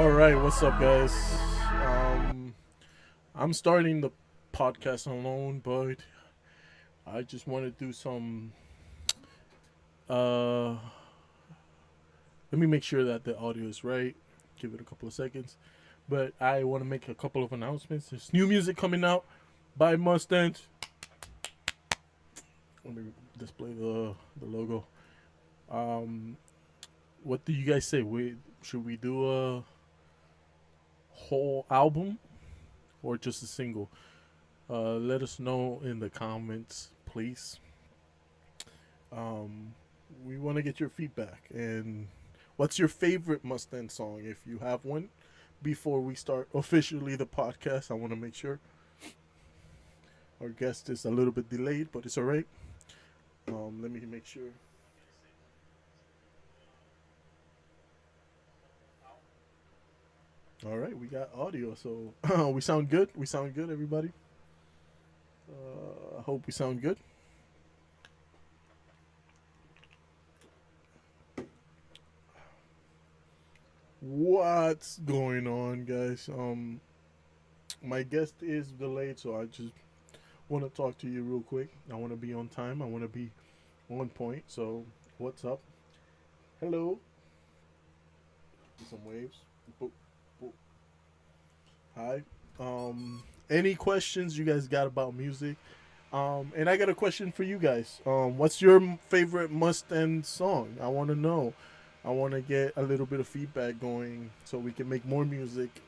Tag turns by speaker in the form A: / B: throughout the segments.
A: All right, what's up, guys? I'm starting the podcast alone, but I just want to do some. Uh, Let me make sure that the audio is right. Give it a couple of seconds, but I want to make a couple of announcements. There's new music coming out by Mustang. Let me display the logo. What do you guys say? Should we do a whole album or just a single? Let us know in the comments, please. We want to get your feedback. And what's your favorite Mustang song, if you have one? Before we start officially the podcast, I want to make sure. Our guest is a little bit delayed, but it's all right. Let me make sure. All right, we got audio, so we sound good. We sound good, everybody. I hope we sound good. What's going on, guys? My guest is delayed, so I just want to talk to you real quick. I want to be on time. I want to be on point. So, what's up? Hello. Some waves. Boop. Hi. Any questions you guys got about music? And I got a question for you guys. What's your favorite Mustang song? I want to know. I want to get a little bit of feedback going so we can make more music,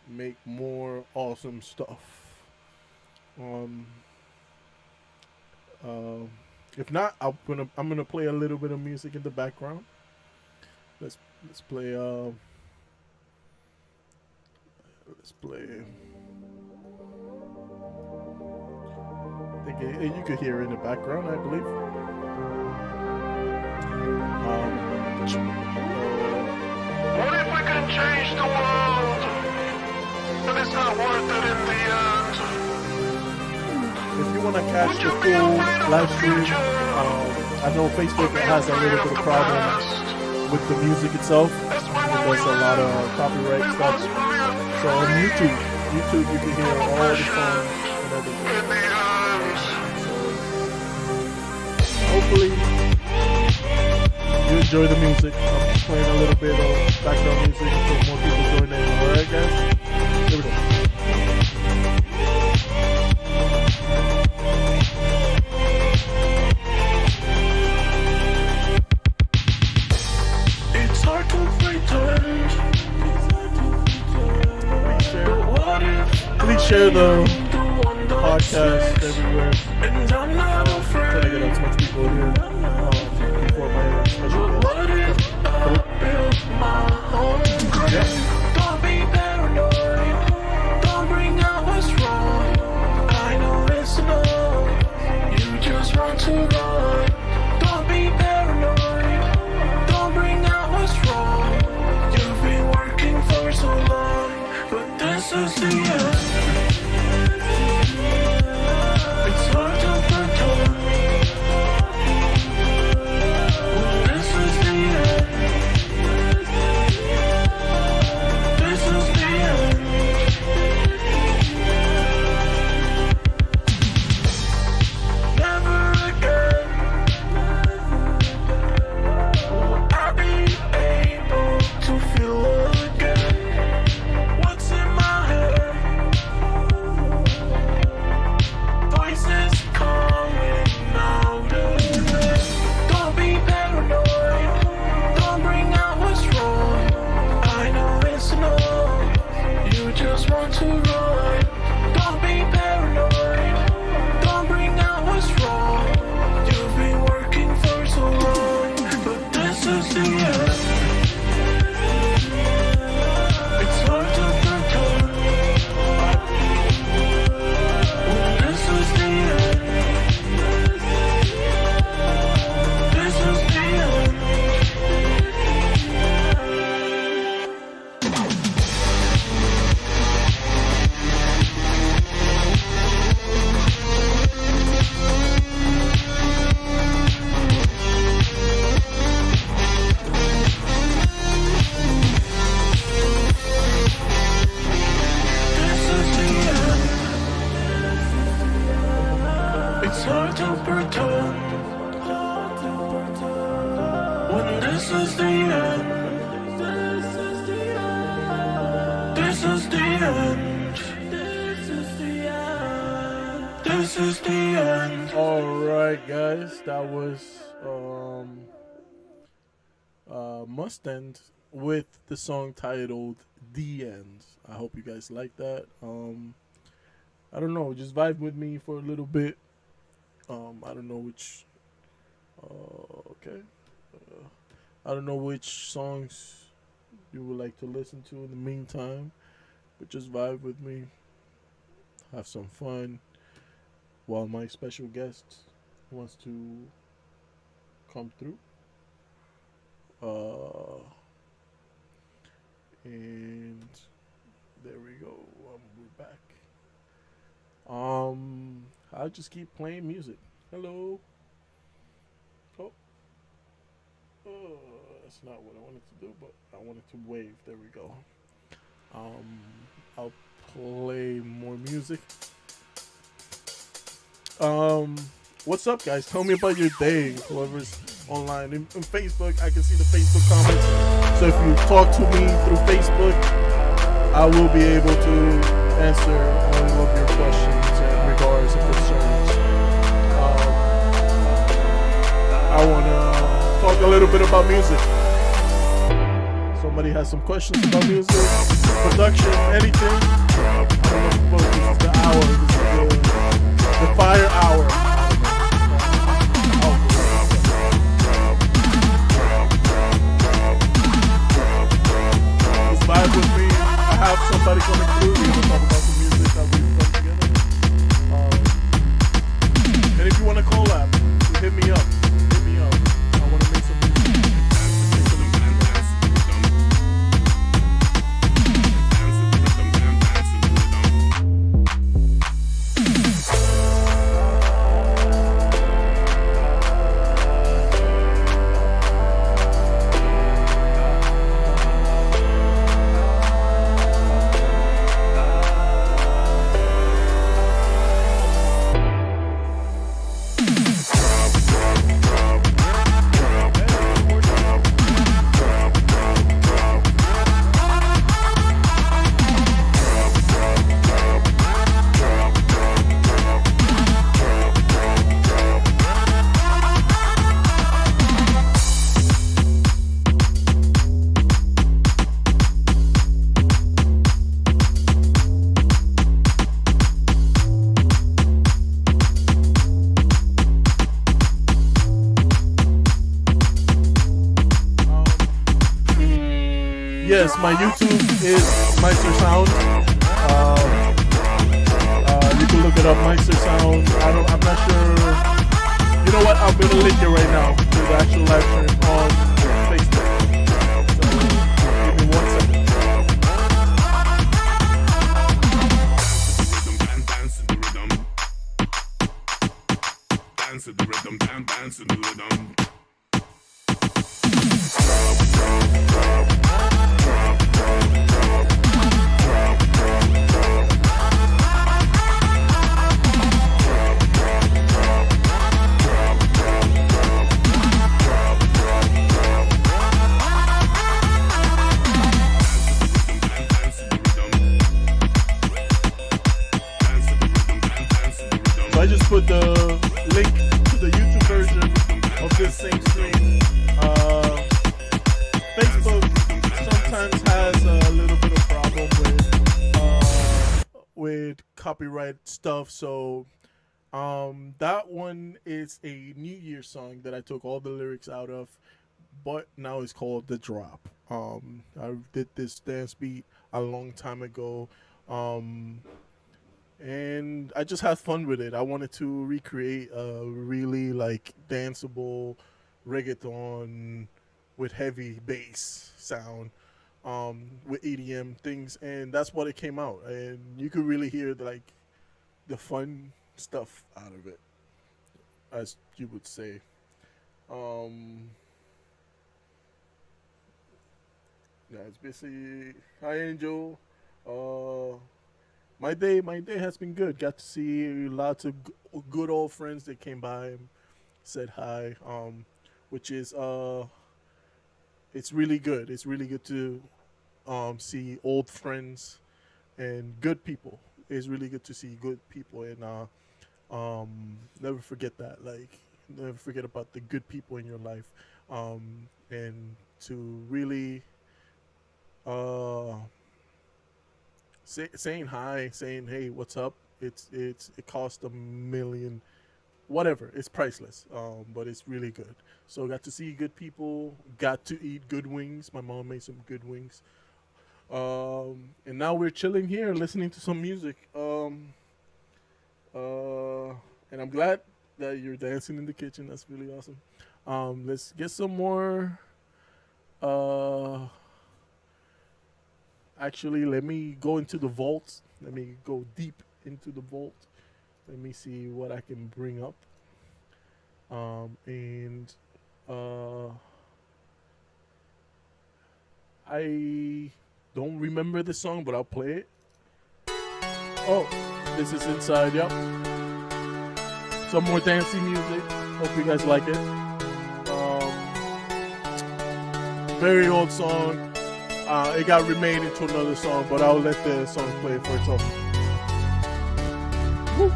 A: make more awesome stuff. If not, I'm gonna play a little bit of music in the background. Let's play. Let's play. I think you could hear it in the background, I believe.
B: What if we can change the world? And it's not worth it in the end.
A: If you want to catch the full live stream, I know Facebook has a little bit of problem with the music itself. There's a lot of copyright stuff. So on YouTube you can hear all the songs and everything. So hopefully you enjoy the music. I'm playing a little bit of background music until more people join in. Alright, guys? Here we go.
B: It's hard to pretend.
A: Please share the podcast everywhere. I'm trying to get as much people here before my special guest.
B: Don't be paranoid. Don't bring out what's wrong. I know it's enough. You just want to run. Don't be paranoid. Don't bring out what's wrong. You've been working for so long, but this is the end. When this is the end. This is the end. This is the end. This is the end.
A: All right, guys, that was Must End with the song titled "The End." I hope you guys like that. I don't know, just vibe with me for a little bit. I don't know which. Okay. I don't know which songs you would like to listen to in the meantime, but just vibe with me, have some fun while my special guest wants to come through. And there we go. We're back. I'll just keep playing music. Hello. Oh, that's not what I wanted to do, but I wanted to wave. There we go. I'll play more music. What's up, guys? Tell me about your day. Whoever's online in Facebook, I can see the Facebook comments. So if you talk to me through Facebook, I will be able to answer all of your questions and regards and concerns. I want to talk a little bit about music. Somebody has some questions about music, production, anything. I don't know if this is the hour. This is the fire hour. Just vibe with me. I have somebody coming through. We're gonna talk about the music that we've done together. And if you want to collab, hit me up. Hit me up. I want to make some music. Yes, my YouTube is Meistersound. You can look it up, Meistersound. I'm not sure. You know what? I'm gonna link it right now to the actual live stream on Facebook. So give me 1 second. Dance to the rhythm, dance to the rhythm. I just put the link to the YouTube version of this same stream. Facebook sometimes has a little bit of problem with copyright stuff, so that one is a New Year song that I took all the lyrics out of, but now it's called The Drop. I did this dance beat a long time ago. And I just had fun with it. I wanted to recreate a really like danceable reggaeton with heavy bass sound, with EDM things, and that's what it came out. And you could really hear the fun stuff out of it, as you would say. Yeah, it's basically hi Angel. My day has been good. Got to see lots of good old friends that came by and said hi. Which is it's really good. It's really good to see old friends and good people. It's really good to see good people, and never forget that. Like, never forget about the good people in your life, and to really uh, saying hi, saying hey, what's up. It cost a million, whatever. It's priceless, but it's really good. So got to see good people, got to eat good wings. My mom made some good wings. And now we're chilling here, listening to some music. Uh, and I'm glad that you're dancing in the kitchen. That's really awesome. Let's get some more. Uh, Actually, let me go into the vault. Let me go deep into the vault. Let me see what I can bring up. And uh, I don't remember the song, but I'll play it. Oh, this is inside. Yep. Some more dancing music. Hope you guys like it. Very old song. It got remade into another song, but I'll let the song play for itself. Woo.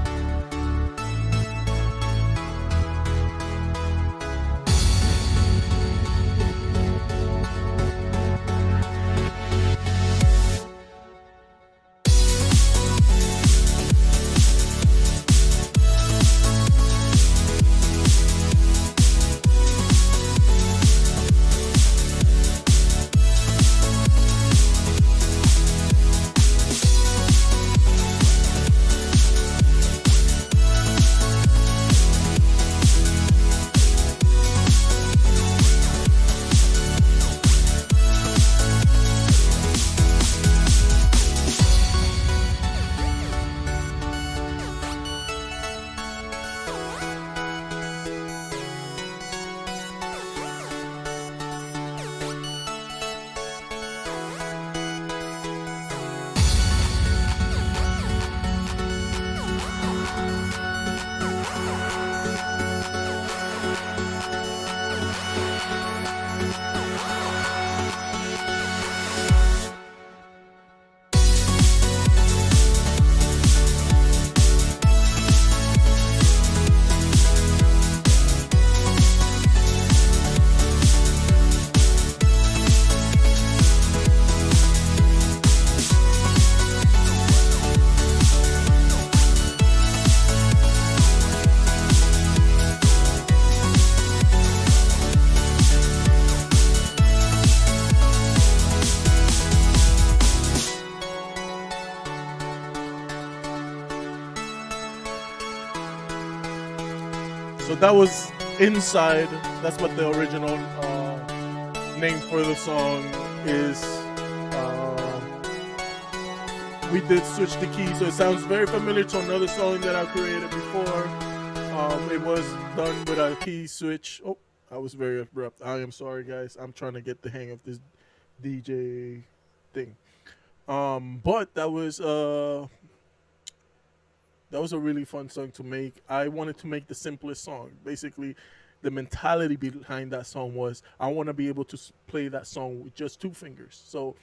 A: So that was Inside. That's what the original name for the song is. We did switch the key, so it sounds very familiar to another song that I created before. It was done with a key switch. Oh, I was very abrupt. I am sorry, guys. I'm trying to get the hang of this DJ thing. But that was a really fun song to make. I wanted to make the simplest song. Basically, the mentality behind that song was I want to be able to play that song with just two fingers. So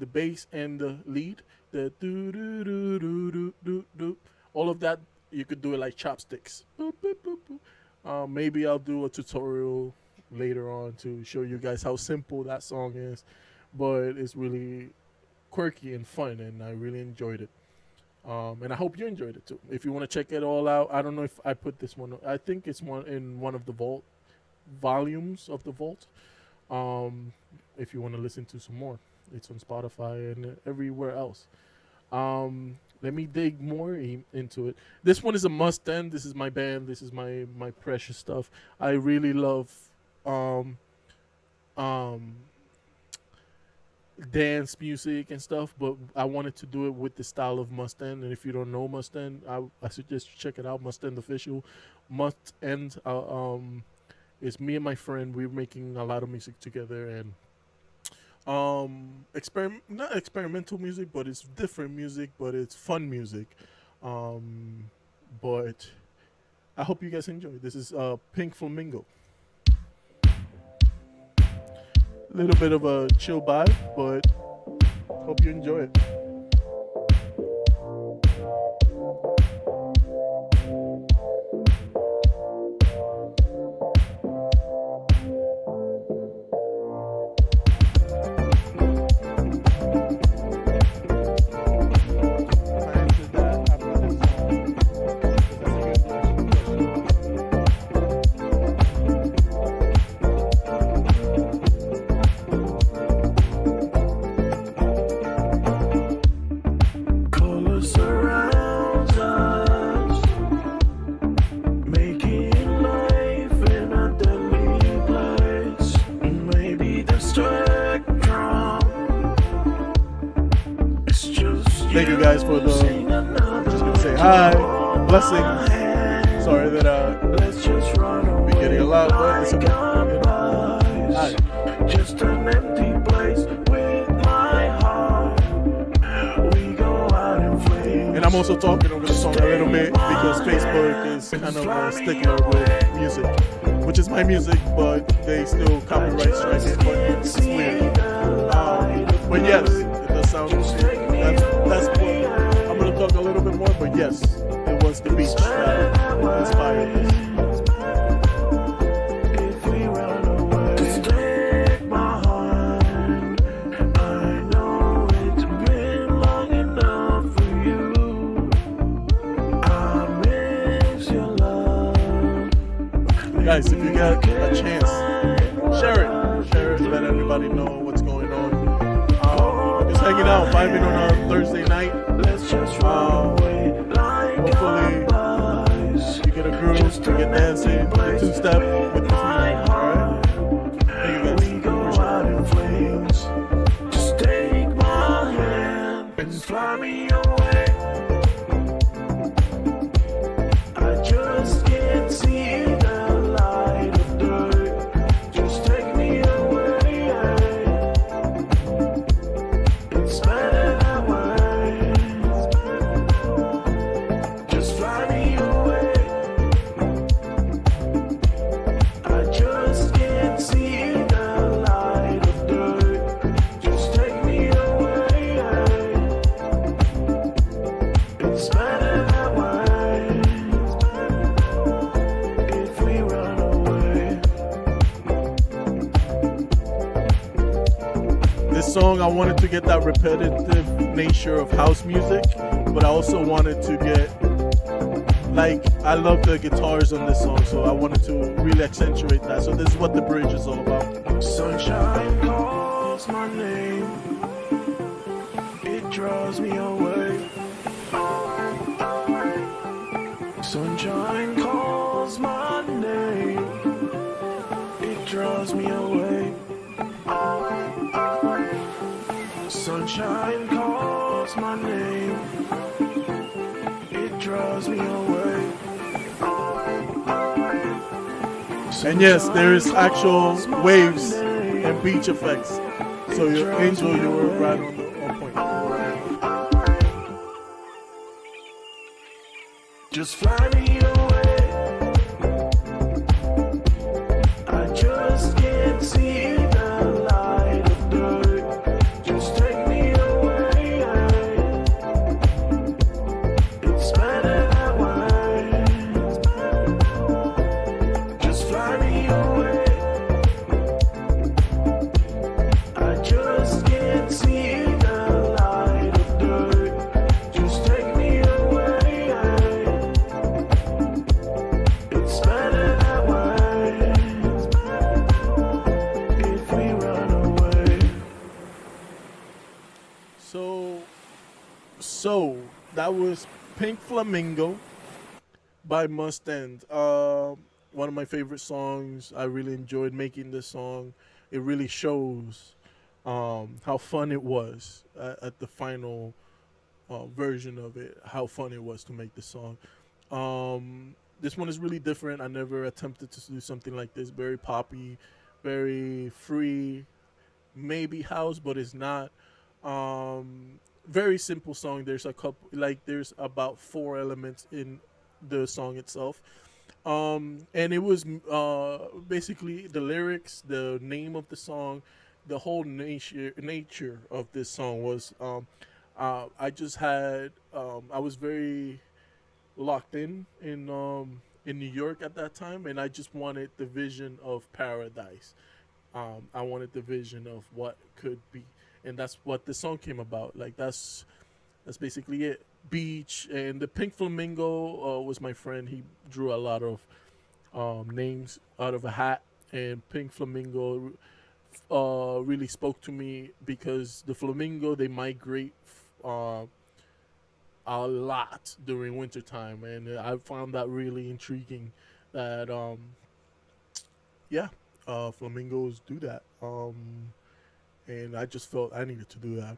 A: the bass and the lead, the do do do do do do do, all of that you could do it like chopsticks. Boop, boop, boop, boop. Maybe I'll do a tutorial later on to show you guys how simple that song is, but it's really quirky and fun, and I really enjoyed it. And I hope you enjoyed it too. If you want to check it all out, I don't know if I put this one. I think it's one in one of the vault volumes of the vault. If you want to listen to some more, it's on Spotify and everywhere else. Let me dig more into it. This one is a must end. This is my band. This is my precious stuff. I really love um, um, dance music and stuff, but I wanted to do it with the style of Must End. And if you don't know Must End, I suggest you check it out. Must End official. Must End. It's me and my friend. We're making a lot of music together, and not experimental music, but it's different music, but it's fun music. But I hope you guys enjoy. This is Pink Flamingo. little bit of a chill vibe, but hope you enjoy it. If I answered that after this song, because that's a good question.
B: Color surrounds us, making life in a deadly place. Maybe the spectrum is just
A: Thank you guys for the. I'm just gonna say hi, blessings. Sorry that
B: Let's just run away.
A: be getting a lot, but it's okay. Hi.
B: Just an empty place with my heart. We go out in flames.
A: And I'm also talking over the song a little bit because Facebook is kind of a stickler with music, which is my music, but they still copyright strike it, but it's weird. But yes, it does sound. That's what I'm gonna talk a little bit more, but yes, it was the beach that inspired this.
B: If we run away, just take my hand. I know it's been long enough for you. I miss your love.
A: Guys, if you get a chance, share it, let everybody know what's going on. Just hanging out, vibing on a Thursday night.
B: Let's just run away like
A: Hopefully, you get a groove, you get dancing, the two-step with the team. Alright? Thank you guys.
B: we go out in flames. Just take my hand and fly me away. I just can't see the light of day. Just take me away. It's better that way. Just fly me away. I just can't see the light of day. Just take me away. It's better that way. If we run away.
A: This song, I wanted to get that repetitive nature of house music, but I also wanted to get, like, I love the guitars on this song, so I wanted to really accentuate that. So this is what the bridge is all about.
B: Sunshine calls my name. It draws me away. Sunshine calls my name. It draws me away. Sunshine calls my name. It draws me away.
A: And yes, there is actual waves and beach effects. So your Angel, you were right on point.
B: Just fly me away. I just can't see the light of day. Just take me away. It's better that way. Just fly me away. I just can't see the light of day. Just take me away. It's better that way. If we run away.
A: So that was Pink Flamingo by Must End. One of my favorite songs. I really enjoyed making this song. It really shows how fun it was at the final version of it. How fun it was to make the song. This one is really different. I never attempted to do something like this. Very poppy, very free, maybe house, but it's not. Very simple song. There's a couple, like there's about 4 elements in the song itself. And it was basically the lyrics, the name of the song, the whole nature of this song was I just had I was very locked in New York at that time, and I just wanted the vision of paradise. I wanted the vision of what could be, and that's what the song came about. Like that's basically it. Beach and the pink flamingo was my friend. He drew a lot of names out of a hat, and pink flamingo really spoke to me because the flamingo they migrate uh, a lot during wintertime, and I found that really intriguing. That yeah, flamingos do that, and I just felt I needed to do that.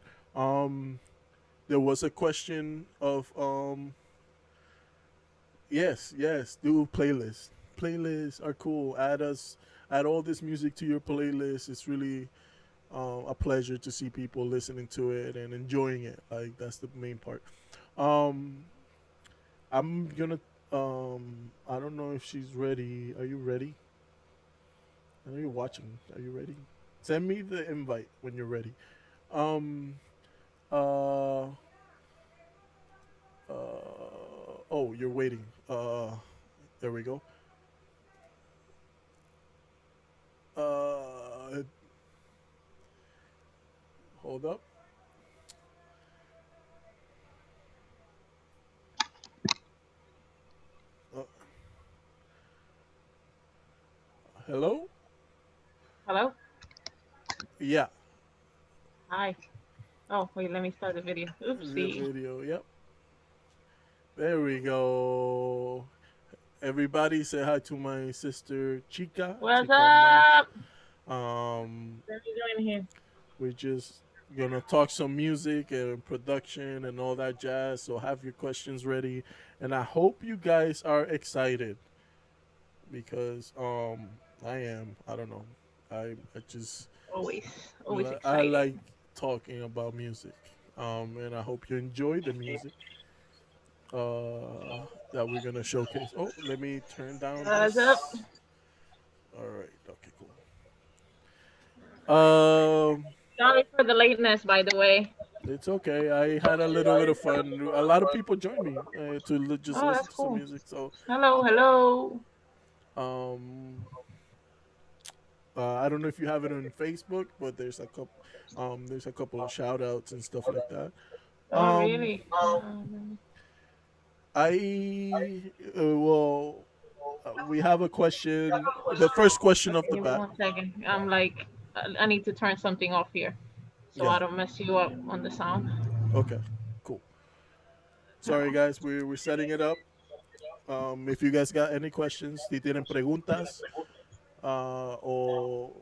A: There was a question of yes, yes, do playlists. Playlists are cool. Add all this music to your playlist. It's really a pleasure to see people listening to it and enjoying it. Like that's the main part. Um, I'm gonna. I don't know if she's ready. Are you ready? I know you're watching. Are you ready? Send me the invite when you're ready. Um. Uh. Oh, you're waiting. There we go. Uh. Hold up. Uh, hello.
C: Hello?
A: Yeah.
C: Hi. Oh, wait, let me start the video.
A: The
C: Oopsie.
A: video. Yep. There we go. Everybody say hi to my sister Chica.
C: What's
A: Chica Ma.
C: up?
A: Um,
C: Let me join here.
A: we're just gonna talk some music and production and all that jazz. So have your questions ready, and I hope you guys are excited because I am. I don't know. I just
C: Always, always
A: I
C: excited.
A: like talking about music. And I hope you enjoy the music that we're gonna showcase. Oh, let me turn down
C: What's up?
A: this. All right. Okay. Cool.
C: Sorry for the lateness, by the way.
A: It's okay. I had a little bit of fun. A lot of people joined me to just
C: Oh,
A: listen
C: that's
A: to some
C: cool.
A: music. So,
C: Hello, hello.
A: um, I don't know if you have it on Facebook, but there's a couple of shout outs and stuff like that.
C: Oh,
A: Um,
C: really?
A: well, we have a question. The first question of the
C: Give me
A: bat.
C: 1 second. I'm like, I need to turn something off here so
A: Yeah.
C: I don't mess you up on the sound.
A: Okay. Cool. Sorry,
C: Oh.
A: guys. We're setting it up. If you guys got any questions, si tienen preguntas, o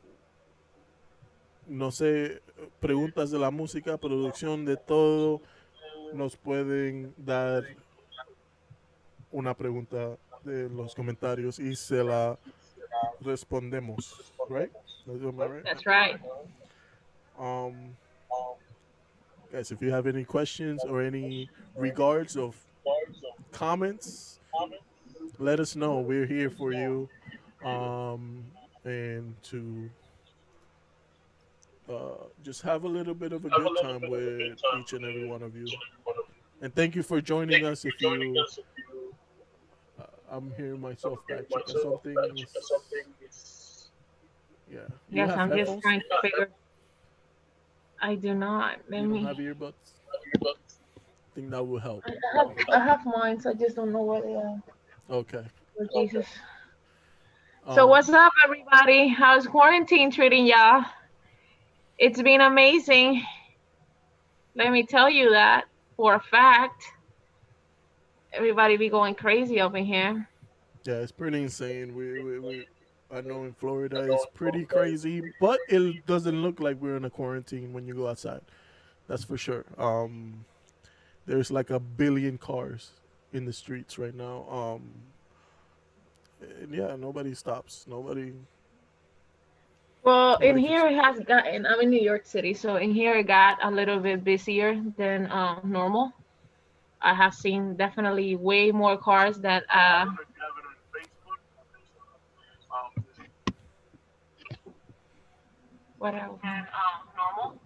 A: no sé, preguntas de la música, producción, de todo, nos pueden dar una pregunta de los comentarios y se la respondemos, right? Am I right?
C: That's right.
A: Um, guys, if you have any questions or any regards of comments, let us know. We're here for you, and to just have a little bit of a good time with each and every one of you. And thank you for joining us. If you, I'm hearing myself back, Chica. Something is, yeah. You
C: Yes,
A: have
C: I'm just
A: headphones?
C: trying to figure. I do not. Let
A: You don't
C: me.
A: have earbuds? I think that will help.
C: I have mine, so I just don't know where they are.
A: Okay.
C: Oh, Jesus. So
A: Um.
C: what's up, everybody? How's quarantine treating y'all? It's been amazing. Let me tell you that for a fact. Everybody be going crazy over here.
A: Yeah, it's pretty insane. We I know in Florida it's pretty crazy, but it doesn't look like we're in a quarantine when you go outside. That's for sure. There's like a billion cars in the streets right now. And yeah, nobody stops.
C: Well, in
A: Nobody keeps.
C: here it has gotten. I'm in New York City, so in here it got a little bit busier than normal. I have seen definitely way more cars that what else? Than normal.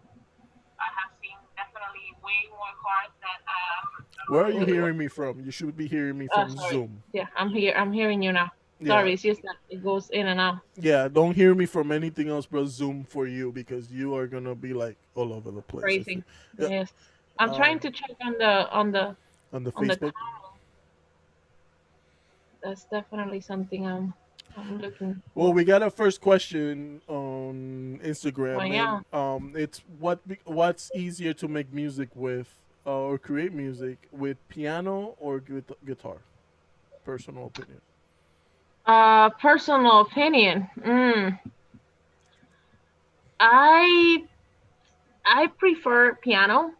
C: I have seen definitely way more cars than
A: Where are you
C: normal.
A: hearing me from? You should be hearing me from
C: Sorry.
A: Zoom.
C: Yeah, I'm here. I'm hearing you now.
A: Yeah.
C: Sorry, it's just that it goes in and out.
A: Yeah, don't hear me from anything else but Zoom for you because you are gonna be like all over the place if you
C: Crazy.
A: yeah,
C: Yes. I'm trying to check on
A: on the
C: on the
A: Facebook.
C: title. That's definitely something I'm looking
A: Well,
C: for.
A: we got a first question on
C: Well,
A: Instagram, and
C: yeah.
A: it's what's easier to make music with or create music with piano or guitar? Personal opinion.
C: Personal opinion. I I prefer piano.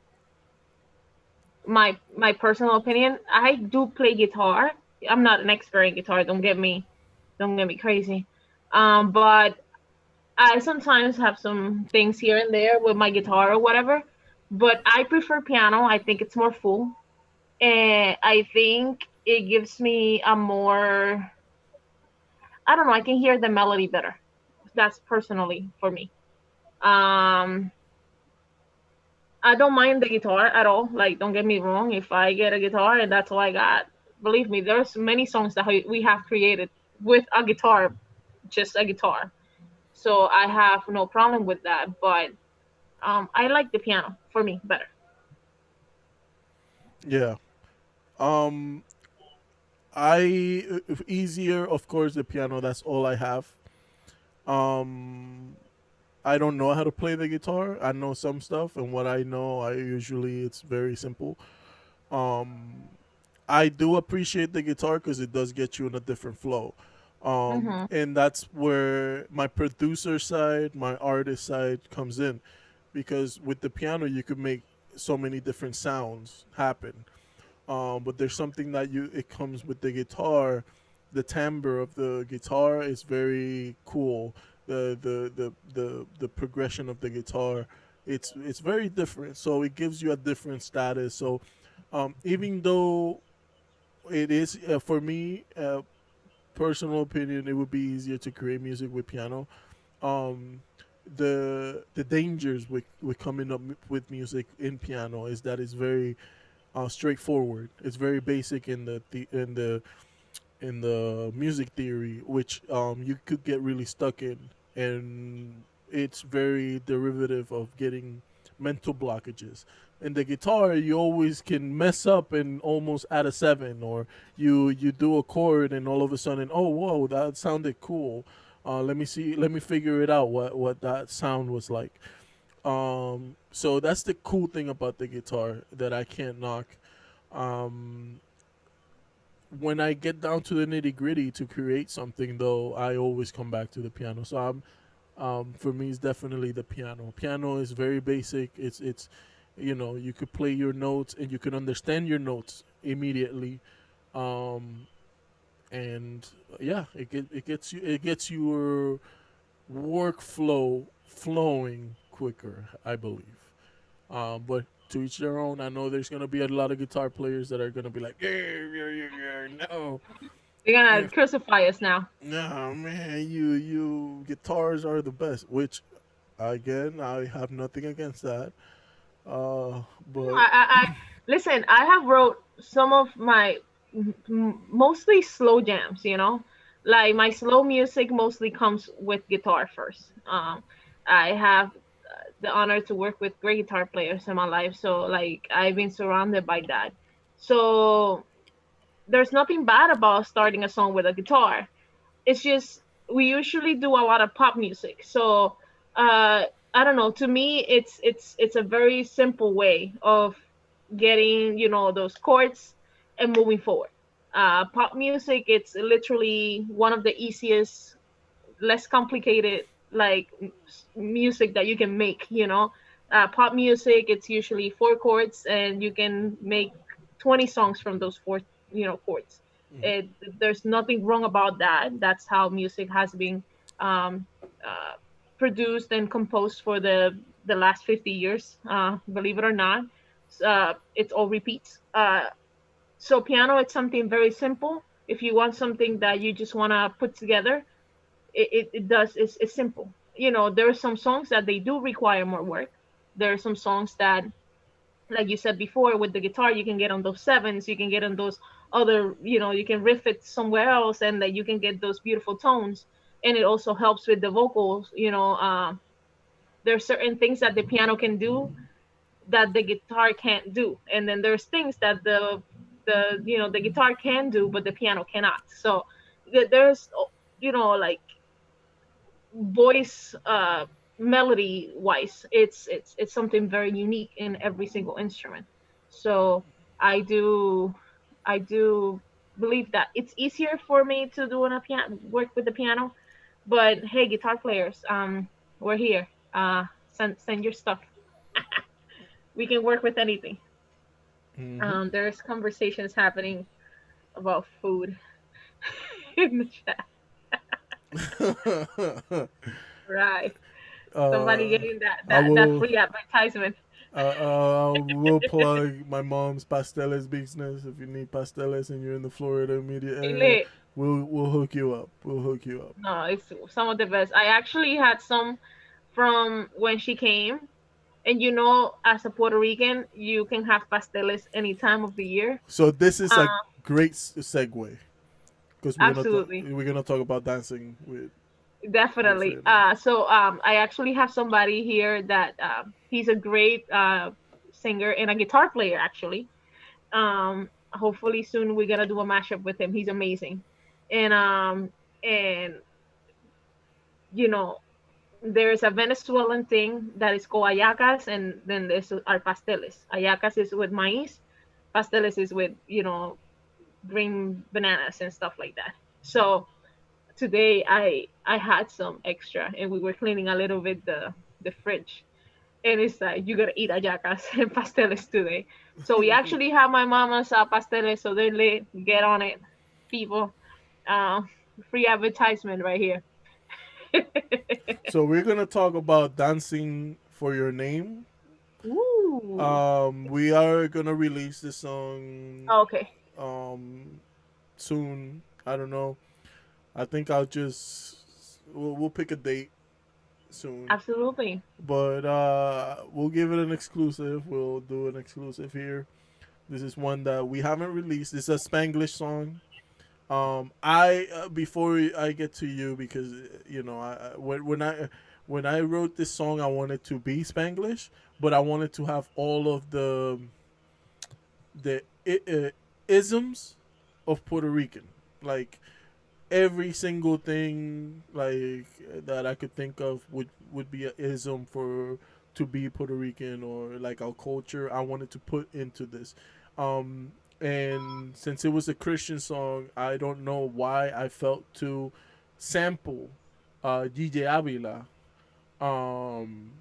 C: My personal opinion. I do play guitar. I'm not an expert in guitar. Don't get me crazy. But I sometimes have some things here and there with my guitar or whatever. But I prefer piano. I think it's more full, and I think it gives me a more. I don't know. I can hear the melody better. That's personally for me. Um, I don't mind the guitar at all. Like, don't get me wrong. If I get a guitar and that's all I got, believe me, there's many songs that we have created with a guitar, just a guitar. So I have no problem with that. But I like the piano for me better.
A: Yeah. Um, I if easier, of course, the piano. That's all I have. Um, I don't know how to play the guitar. I know some stuff, and what I know, I usually it's very simple. Um, I do appreciate the guitar because it does get you in a different flow.
C: Hmm.
A: And that's where my producer side, my artist side comes in. Because with the piano, you could make so many different sounds happen. But there's something that it comes with the guitar. The timbre of the guitar is very cool. The progression of the guitar, it's very different. So it gives you a different status. So even though it is for me, personal opinion, it would be easier to create music with piano. Um, the dangers with coming up with music in piano is that it's very straightforward. It's very basic in the music theory, which you could get really stuck in, and it's very derivative of getting mental blockages. In the guitar, you always can mess up and almost add a seven, or you do a chord and all of a sudden, oh whoa, that sounded cool. Let me figure it out what that sound was like. So that's the cool thing about the guitar that I can't knock. Um, when I get down to the nitty gritty to create something, though, I always come back to the piano. So for me, it's definitely the piano. Piano is very basic. You could play your notes and you can understand your notes immediately. Um, and yeah, it gets your workflow flowing quicker, I believe. But to each their own. I know there's gonna be a lot of guitar players that are gonna be like, yeah, yeah, yeah, yeah, no,
C: They're
A: yeah,
C: gonna crucify us now.
A: no, man, you guitars are the best. Which, again, I have nothing against that.
C: No,
A: But
C: listen. I have wrote some of my mostly slow jams. Like my slow music mostly comes with guitar first. I have the honor to work with great guitar players in my life, so like I've been surrounded by that. So there's nothing bad about starting a song with a guitar. It's just we usually do a lot of pop music. So I don't know. To me, it's a very simple way of getting those chords and moving forward. Pop music, it's literally one of the easiest, less complicated like music that you can make. Pop music, it's usually four chords, and you can make 20 songs from those four chords.
A: mhm.
C: it, there's nothing wrong about that. That's how music has been um, uh, produced and composed for the last 50 years, believe it or not. It's all repeats. So piano, it's something very simple. If you want something that you just want to put together, it does. It's simple. there are some songs that they do require more work. There are some songs that, like you said before, with the guitar, you can get on those sevens, you can get on those other, you can riff it somewhere else, and that you can get those beautiful tones. And it also helps with the vocals. There are certain things that the piano can do that the guitar can't do, and then there's things that the guitar can do but the piano cannot. So there's like voice melody wise, it's something very unique in every single instrument. So I do believe that it's easier for me to do on a piano, work with the piano. But hey, guitar players, we're here. Send your stuff. We can work with anything.
A: Mm-hmm.
C: There's conversations happening about food in the chat. Right. Somebody
A: uh,
C: getting that
A: I
C: that that
A: will.
C: free advertisement.
A: I will plug my mom's pasteles business. If you need pasteles and you're in the Florida immediate
C: Hey,
A: area,
C: lit.
A: we'll hook you up. We'll hook you up.
C: No, it's some of the best. I actually had some from when she came. And as a Puerto Rican, you can have pasteles any time of the year.
A: So this is a
C: Uh,
A: great segue because
C: Absolutely.
A: we're gonna talk about dancing with
C: Definitely.
A: Frida.
C: I actually have somebody here that he's a great singer and a guitar player, actually. Hopefully soon we're gonna do a mashup with him. He's amazing. And you know, there's a Venezuelan thing that is called ayacas, and then there's our pasteles. Ayacas is with maize, pasteles is with green bananas and stuff like that. So today I had some extra, and we were cleaning a little bit the fridge, and it's like you gotta eat ayacas and pasteles today. So we actually have my mama's pasteles, so they get on it, people. Uh, Free advertisement right here.
A: So we're gonna talk about dancing for your name.
C: Ooh.
A: We are gonna release this song
C: Okay.
A: um soon. I don't know. I think we'll pick a date soon.
C: Absolutely.
A: But we'll give it an exclusive. We'll do an exclusive here. This is one that we haven't released. It's a Spanglish song. I before I get to you, because when I wrote this song, I wanted to be Spanglish, but I wanted to have all of the isms of Puerto Rican, like every single thing like that I could think of would be an ism for to be Puerto Rican, or like our culture. I wanted to put into this. And since it was a Christian song, I don't know why I felt to sample DJ Avila um,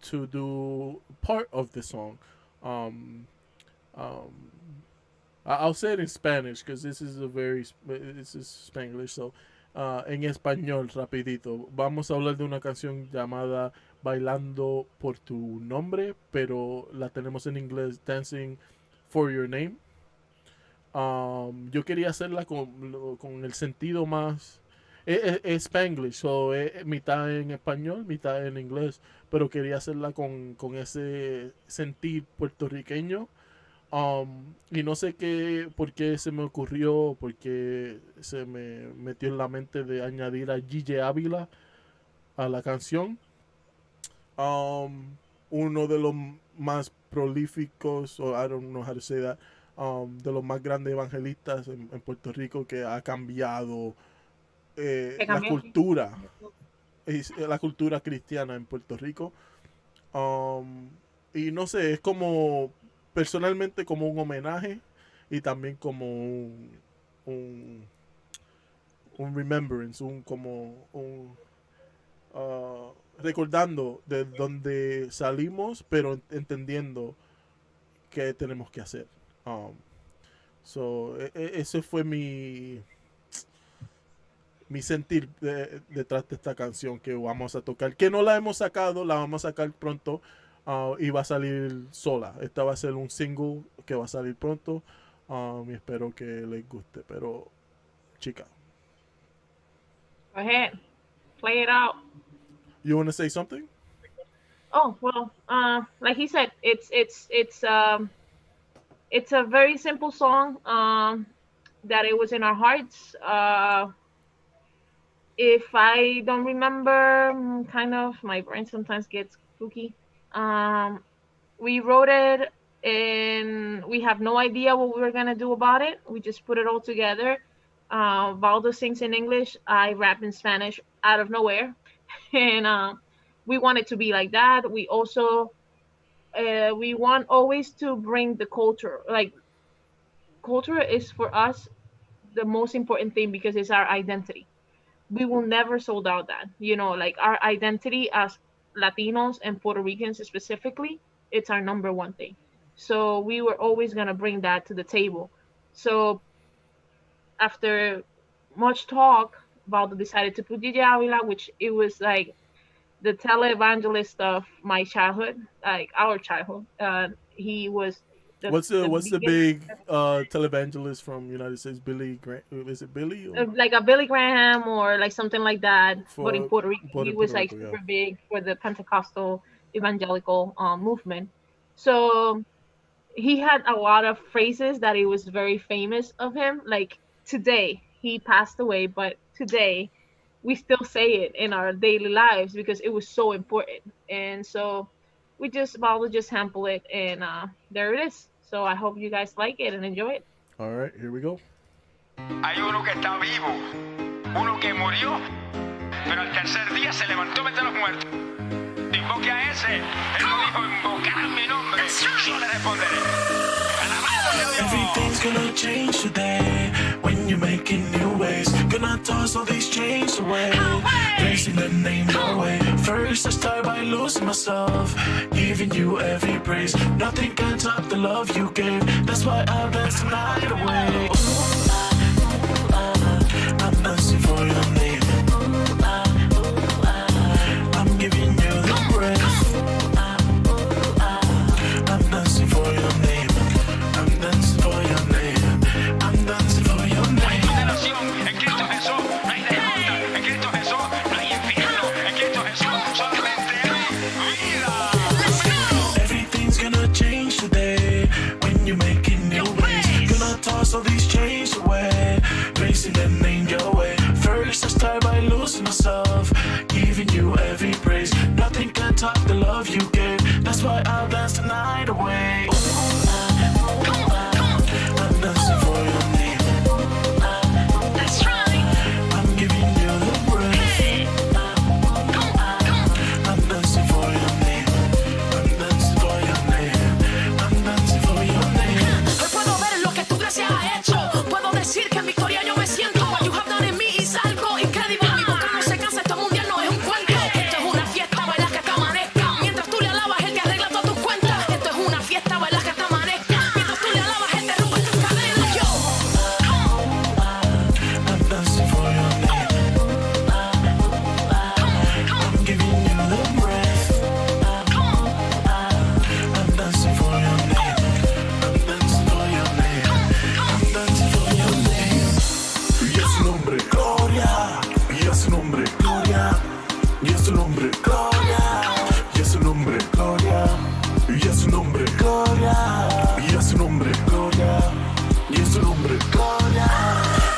A: to do part of the song. Um, um, I'll say it in Spanish because this is Spanglish. So, en español, rapidito. Vamos a hablar de una canción llamada Bailando por tu nombre, pero la tenemos en inglés, Dancing for Your Name. Yo quería hacerla con el sentido más. Es Spanglish, so es mitad en español, mitad en inglés, pero quería hacerla con ese sentir puertorriqueño. Y no sé por qué se me ocurrió, porque se me metió en la mente de añadir a Gigi Ávila a la canción. Uno de los más prolíficos, o I don't know how to say that, de los más grandes evangelistas en Puerto Rico, que ha cambiado
C: Que
A: la
C: cambió.
A: cultura, la cultura cristiana en Puerto Rico. Y no sé, es como personalmente como un homenaje y también como un, un remembrance, recordando de dónde salimos, pero entendiendo qué tenemos que hacer. Ese fue mi sentir detrás de esta canción que vamos a tocar, que no la hemos sacado, la vamos a sacar pronto. Y va a salir sola. Esta va a ser un single que va a salir pronto. Y espero que les guste. Pero, chica,
C: Go ahead. Play it out.
A: You want to say something?
C: Oh well, like he said, it's a very simple song. That it was in our hearts. If I don't remember, kind of my brain sometimes gets kooky. Um, we wrote it and we have no idea what we were gonna do about it. We just put it all together. Valdo sings in English, I rap in Spanish out of nowhere, and we want it to be like that. We also we want always to bring the culture. Like culture is for us the most important thing because it's our identity. We will never sold out that. You know, like our identity as Latinos and Puerto Ricans specifically, it's our number one thing. So we were always gonna bring that to the table. So after much talk, Valdo decided to put DJ Avila, which it was like the televangelist of my childhood, like our childhood. He was the
A: What's the
C: biggest,
A: big televangelist from United States? Billy Grant? Is it Billy or
C: like a Billy Graham or like something like that. But in
A: for
C: Puerto Rico, he was
A: Puerto
C: like
A: Rico? Yeah.
C: super big for the Pentecostal evangelical movement. So he had a lot of phrases that it was very famous of him. Like today, he passed away, but today we still say it in our daily lives because it was so important. And so we just probably just sample it, and there it is. So I hope you guys like it and enjoy it.
A: All right, here we go.
D: Hay uno que está vivo, uno que murió, pero al tercer día se levantó entre los muertos. Invoque a ese, él lo dijo, invocar mi nombre, yo le responderé. Alabado sea Dios.
B: Everything's gonna change today when you're making new ways. Gonna toss all these chains away, raising the name your way. First I start by losing myself, giving you every praise. Nothing can top the love you gave. That's why I'll dance tonight away. I'm dancing for your name. I'm giving you the breath. I'm dancing for your name. I'm dancing for your name. I'm dancing for your name.
D: En Cristo Jesús no hay derrota, en Cristo Jesús no hay infierno, en Cristo Jesús solamente hay vida.
B: Everything's gonna change today when you're making new ways. Gonna toss all these chains away, raising the name your way. First I start by losing myself, giving you every praise. Nothing can top the love you gave. That's why I'll dance tonight away. I'm dancing for your name.
E: That's right.
B: I'm giving you the breath. I'm dancing for your name. I'm dancing for your name. I'm dancing for your name.
E: Hoy puedo ver lo que tu gracia ha hecho. Puedo decir que en victoria yo me siento. What you have done in me is algo increíble. Mi boca no se cansa, esto mundial no es un cuento. Esto es una fiesta, bailas que te amanezca. Mientras tú le alabas, él te arregla todas tus cuentas. Esto es una fiesta, bailas que te amanezca. Mientras tú le alabas, él te rompe tus cadenas. Yo.
B: I'm dancing for your name. I'm giving you the breath. I'm dancing for your name. I'm dancing for your name. I'm dancing for your name. Y es su nombre, gloria. Y es su nombre, gloria. Y es su nombre, gloria. Y es su nombre, gloria. Y es su nombre, gloria. Y es su nombre, gloria. Y es su nombre, gloria.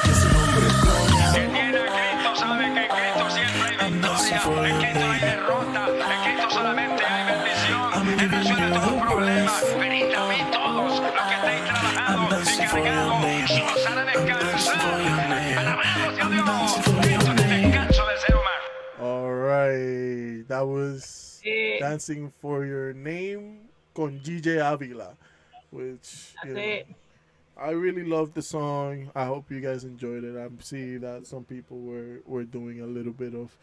B: Y es su nombre, gloria.
D: Que tiene a Cristo sabe que en Cristo siempre hay victoria, en Cristo no hay derrota, en Cristo solamente hay bendición. Él resuelve todos los problemas. Venid a mí todos los que estéis trabajando y cargados, yo os haré descansar. Alabado sea Dios. Cristo es el descanso del ser humano.
A: All right, that was
C: Eh,
A: "Dancing for Your Name" con DJ Avila, which you
C: That's
A: know,
C: it.
A: I really loved the song. I hope you guys enjoyed it. I see that some people were doing a little bit of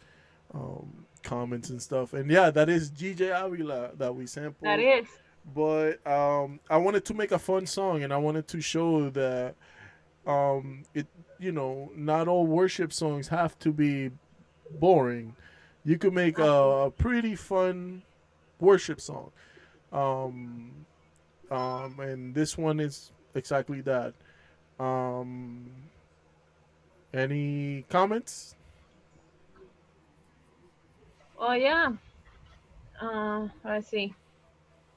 A: comments and stuff. And yeah, that is DJ Avila that we sampled.
C: That is.
A: But I wanted to make a fun song, and I wanted to show that it not all worship songs have to be boring. You could make a pretty fun worship song. And this one is exactly that. Um, any comments?
C: Oh yeah. Let's see.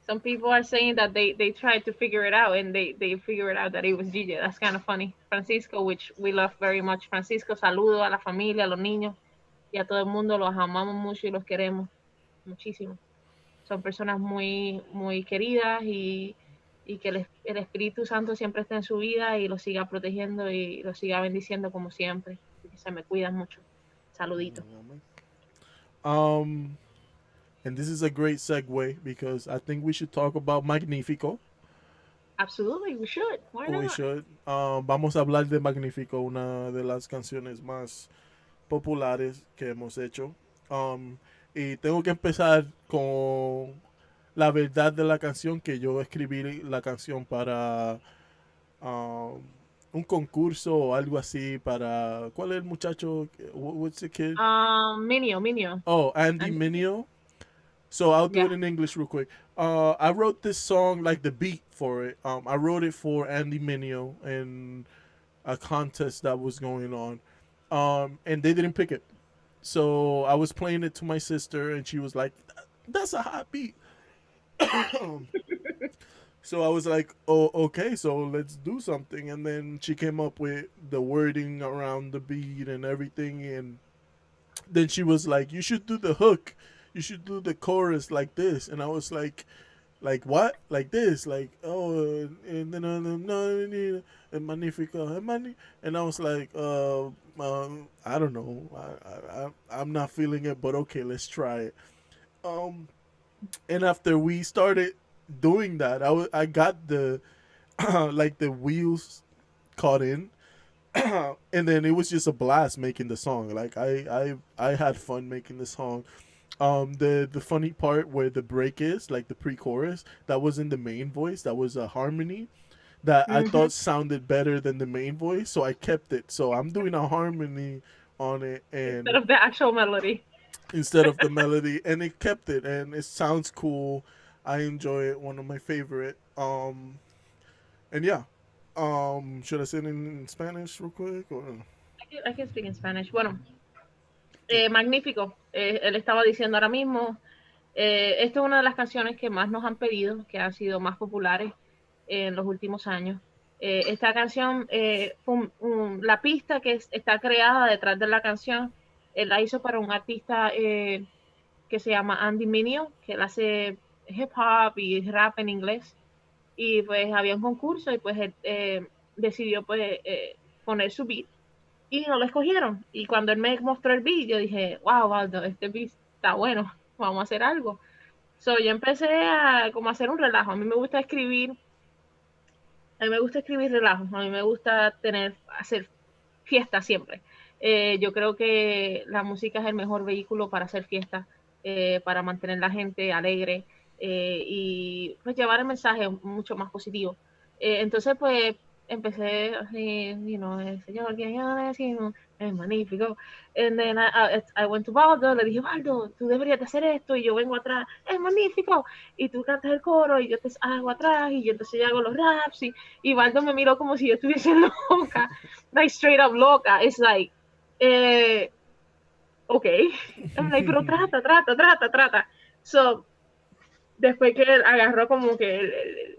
C: Some people are saying that they tried to figure it out and they figured out that it was Gigi. That's kind of funny. Francisco, which we love very much. Francisco, saludo a la familia, a los niños y a todo el mundo. Los amamos mucho y los queremos muchísimo. Son personas muy queridas y que el Espíritu Santo siempre esté en su vida y los siga protegiendo y los siga bendiciendo como siempre. Así que se me cuidan mucho. Saludito.
A: Um, and this is a great segue because I think we should talk about Magnifico.
C: Absolutely, we should. Why
A: We
C: not?
A: should. Vamos a hablar de Magnifico, una de las canciones más populares que hemos hecho. Y tengo que empezar con la verdad de la canción, que yo escribí la canción para um, un concurso o algo así para... ¿Cuál es el muchacho? What's the kid?
C: Minio.
A: Oh, Andy
C: And
A: Mineo. So I'll do
C: yeah.
A: it in English real quick. I wrote this song, like the beat for it. I wrote it for Andy Mineo in a contest that was going on. And they didn't pick it. So I was playing it to my sister, and she was like, "That's a hot beat." So I was like, "Oh, okay. So let's do something." And then she came up with the wording around the beat and everything, and then she was like, "You should do the hook. You should do the chorus like this." And I was like what? Like this? Like, oh, and then no, magnifico, and I was like, I don't know. I'm not feeling it, but okay, let's try it. Um, and after we started doing that, I got the like the wheels caught in. And then it was just a blast making the song. Like I had fun making the song. The funny part where the break is, like the pre-chorus, that was in the main voice. That was a harmony that I
C: Hmm.
A: thought sounded better than the main voice, so I kept it. So I'm doing a harmony on it,
C: Instead
A: and
C: of the actual melody.
A: instead of the melody, and it kept it, and it sounds cool. I enjoy it. One of my favorite. And yeah. Should I say it in Spanish real quick? Or...
C: I can speak in Spanish. Bueno, magnífico. Él estaba diciendo ahora mismo, esta es una de las canciones que más nos han pedido, que han sido más populares en los últimos años. Esta canción, la pista está creada detrás de la canción, él la hizo para un artista que se llama Andy Mineo, que él hace hip hop y rap en inglés. Y pues había un concurso y pues él decidió pues poner su beat y no lo escogieron. Y cuando él me mostró el beat, yo dije, wow, Waldo, este beat está bueno, vamos a hacer algo. So, yo empecé a como hacer un relajo. A mí me gusta escribir relajos, a mí me gusta hacer fiesta siempre. Yo creo que la música es el mejor vehículo para hacer fiesta, para mantener la gente alegre y pues llevar el mensaje mucho más positivo. Entonces, pues empecé así, el Señor que yo decimos es magnífico. And then I went to Baldo, le dije, Baldo, tú deberías de hacer esto, y yo vengo atrás, es magnífico, y tú cantas el coro, y yo te hago atrás, y yo entonces yo hago los raps, y Baldo me miró como si yo estuviese loca, like straight up loca. It's like, eh, okay. I'm like, pero trata. So, después que él agarró como que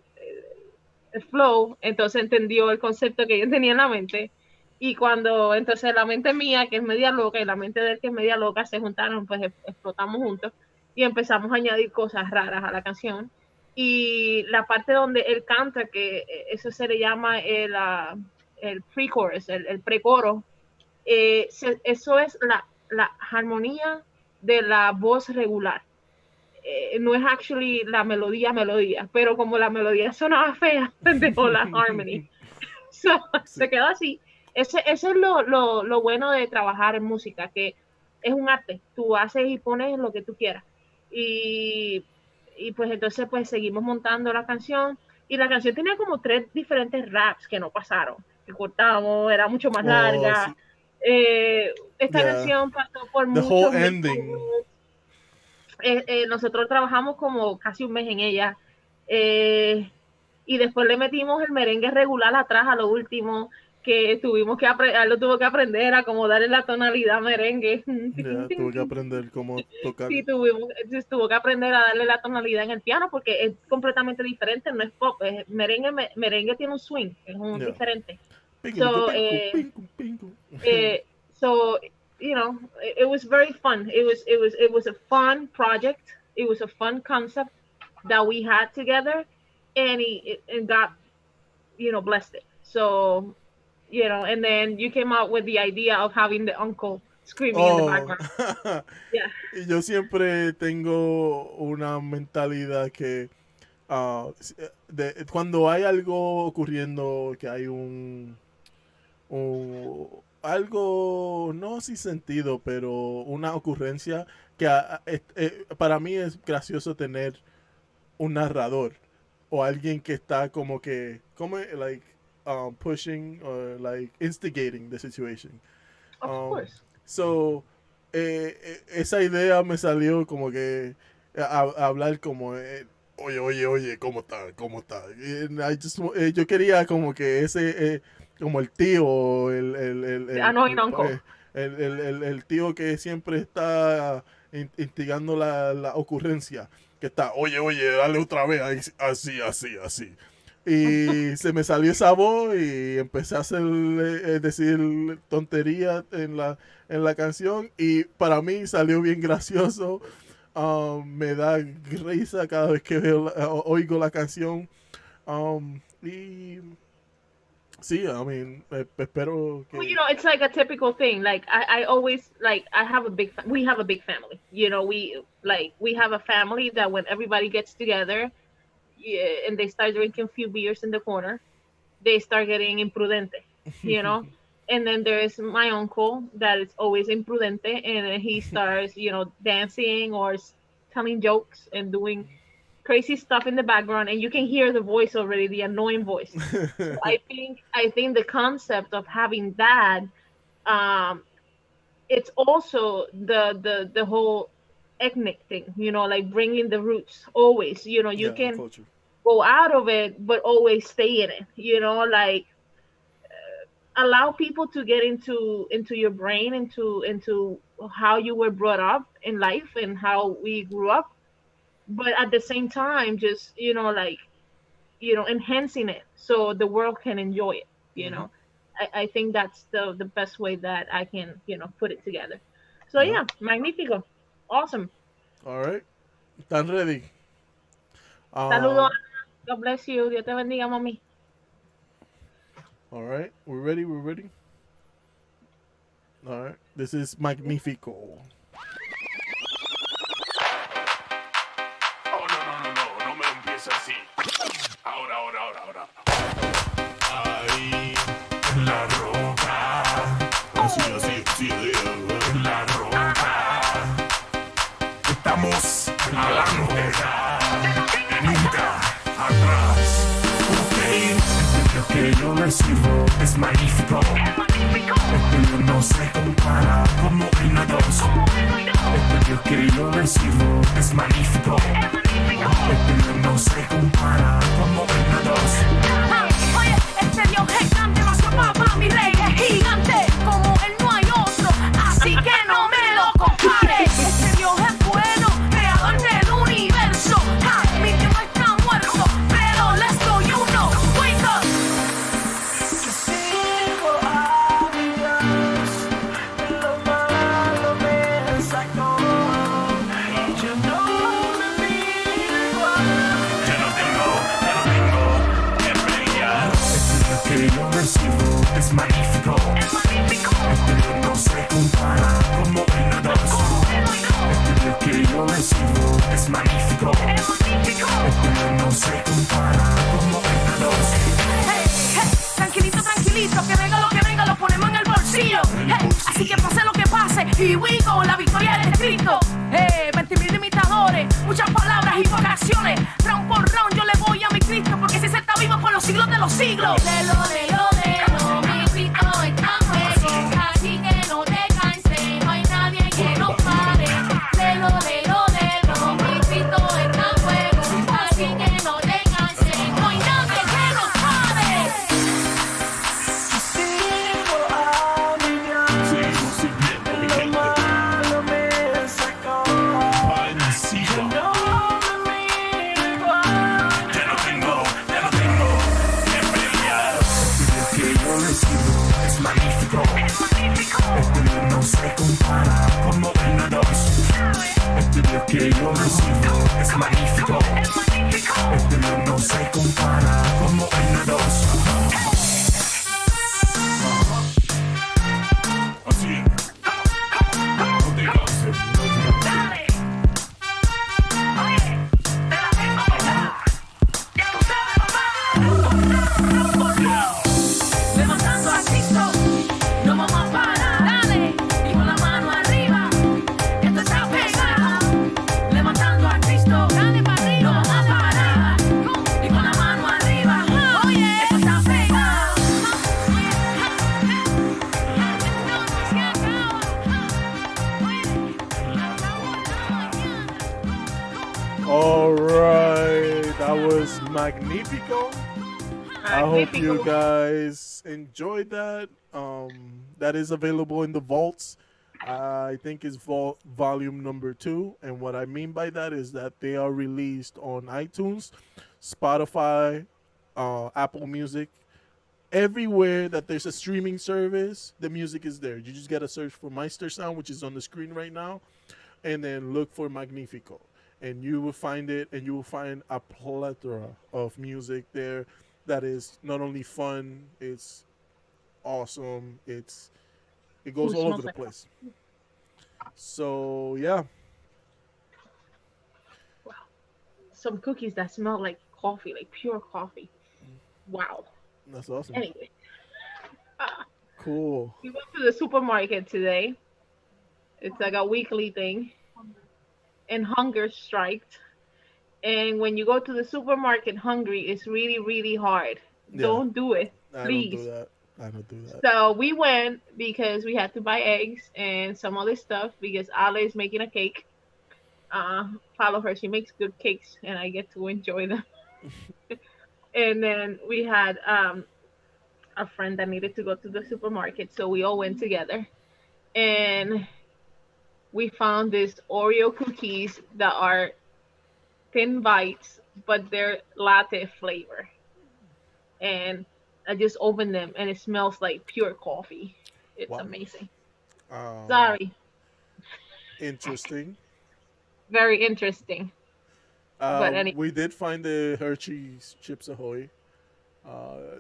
C: el flow, entonces entendió el concepto que yo tenía en la mente. Y cuando entonces la mente mía, que es media loca, y la mente de él, que es media loca, se juntaron, pues explotamos juntos y empezamos a añadir cosas raras a la canción. Y la parte donde él canta, que eso se le llama el pre-chorus, el pre-coro, eso es la armonía de la voz regular. No es actually la melodía, pero como la melodía sonaba fea, dejó la harmony. So,
A: Sí.
C: se quedó así. Eso es lo bueno de trabajar en música, que es un arte. Tú haces y pones lo que tú quieras. Y, y pues entonces pues seguimos montando la canción. Y la canción tenía como 3 diferentes raps que no pasaron, que cortamos, era mucho más
A: Oh,
C: larga.
A: sí.
C: Esta
A: Yeah.
C: canción pasó por
A: The whole
C: muchos
A: ending.
C: makeovers. Nosotros trabajamos como casi un mes en ella. Eh, y después le metimos el merengue regular atrás a lo último. que tuvimos que él lo tuvo que aprender a cómo darle la tonalidad merengue.
A: Ya, tuve que aprender cómo tocar.
C: Sí, tuvo que aprender a darle la tonalidad en el piano porque es completamente diferente, no es pop, es merengue, merengue tiene un swing, es un
A: Yeah.
C: diferente.
A: Pingu,
C: So,
A: pingu, pingu.
C: so you know, it was very fun. It was a fun project. It was a fun concept that we had together, and and God, blessed it. So, and then you came out with the idea of having the uncle screaming in the background. Yeah.
A: Y yo siempre tengo una mentalidad que cuando hay algo ocurriendo, que hay algo, no sin sentido, pero una ocurrencia que para mí es gracioso tener un narrador o alguien que está como like pushing or like instigating the situation.
C: Of course.
A: So, esa idea me salió como que hablar como, oye, ¿cómo está? Yo quería como que ese, como el tío,
C: Annoying uncle.
A: El tío que siempre está instigando la ocurrencia, que está, oye, dale otra vez, así. Y se me salió esa voz y empecé a decir tonterías en la canción y para mí salió bien gracioso. Me da risa cada vez que oigo la canción. Y sí, I mean, espero que...
C: Well, it's like a typical thing. Like I always like we have a big family. We have a family that when everybody gets together, yeah, and they start drinking a few beers in the corner, they start getting imprudente, And then there's my uncle that is always imprudente, and he starts, dancing or telling jokes and doing crazy stuff in the background, and you can hear the voice already, the annoying voice. So I think the concept of having that, it's also the whole ethnic thing, like bringing the roots always. You can
A: culture.
C: Go out of it, but always stay in it. Like allow people to get into your brain, into how you were brought up in life and how we grew up, but at the same time, just enhancing it so the world can enjoy it.
A: Mm-hmm.
C: I think that's the best way that I can put it together. So yeah, magnífico, awesome.
A: All right, ¿están ready?
C: Saludos. God bless you. Dios te bendiga, mami.
A: All right, we're ready. All right, this is Magnifico.
F: Oh, no me empieces así. Ahora. Ahí, en la roca. Así, en la roca. Estamos adelante y nunca atrás. Lo que yo recibo es magnífico. Esto no se compara como el no dos. Lo que yo recibo es magnífico. Esto no se compara como el no dos.
E: Oye, este Dios es grande, más que papá, mi rey es gigante. Como él no hay otro, así que no me lo compares. Este Dios es bueno, creador del universo. Mi Dios está muerto, pero let's go, wake up.
B: Yo sigo a mi Dios, de lo malo me sacó. Yo no me miro igual.
F: Ya no tengo que pelear. Lo que yo recibo es magnífico. Esto no se compara como el no dos. Lo que yo recibo es magnífico. Esto no se compara como el no dos.
E: Tranquilito, que venga, lo ponemos en el bolsillo. Así que pase lo que pase, y we go, la victoria es Cristo. 20.000 imitadores, muchas palabras y pocas acciones. Round por round yo le voy a mi Cristo, porque si se está vivo por los siglos de los siglos. De lo, mi Cristo está en juego. Así que no te canses, no hay nadie que nos pare. De lo, mi Cristo está en juego. Así que no te canses, no hay nadie que nos pare.
B: Yo
F: abrasivo, es magnífico. Este no se compara como el dos. Así es. No te canses, no te canses.
E: Levantando a Cristo, no vamos a parar. Dale, y con la mano arriba, esto está pegado. Levantando a Cristo, dale para arriba, no vamos a parar. Y con la mano arriba, oye, esto está pegado.
A: All right, that was Magnifico. I hope you
C: Magnifico.
A: guys enjoyed that. That is available in the vaults. I think it's vault volume number 2, and what I mean by that is that they are released on iTunes, Spotify, Apple Music, everywhere that there's a streaming service. The music is there. You just gotta search for Meistersound, which is on the screen right now, and then look for Magnifico, and you will find it, and you will find a plethora of music there that is not only fun, it's awesome, it goes
C: Ooh,
A: all over
C: smells
A: the
C: like
A: place. So yeah,
C: some cookies that smell like coffee, like pure coffee. Wow.
A: that's awesome.
C: Anyway,
A: Cool.
C: we went to the supermarket today. It's like a weekly thing, and hunger striked. And when you go to the supermarket hungry, it's really, really hard.
A: Yeah.
C: Don't do it,
A: I don't do
C: please.
A: that. I don't do that.
C: So we went because we had to buy eggs and some other stuff because Ale is making a cake. Follow her; she makes good cakes, and I get to enjoy them. And then we had a friend that needed to go to the supermarket, so we all went together, and we found these Oreo cookies that are thin bites, but they're latte flavor. And I just opened them, and it smells like pure coffee. It's
A: Wow.
C: amazing.
A: Um,
C: Sorry,
A: Interesting.
C: very interesting. But anyway,
A: We did find the Hershey's Chips Ahoy.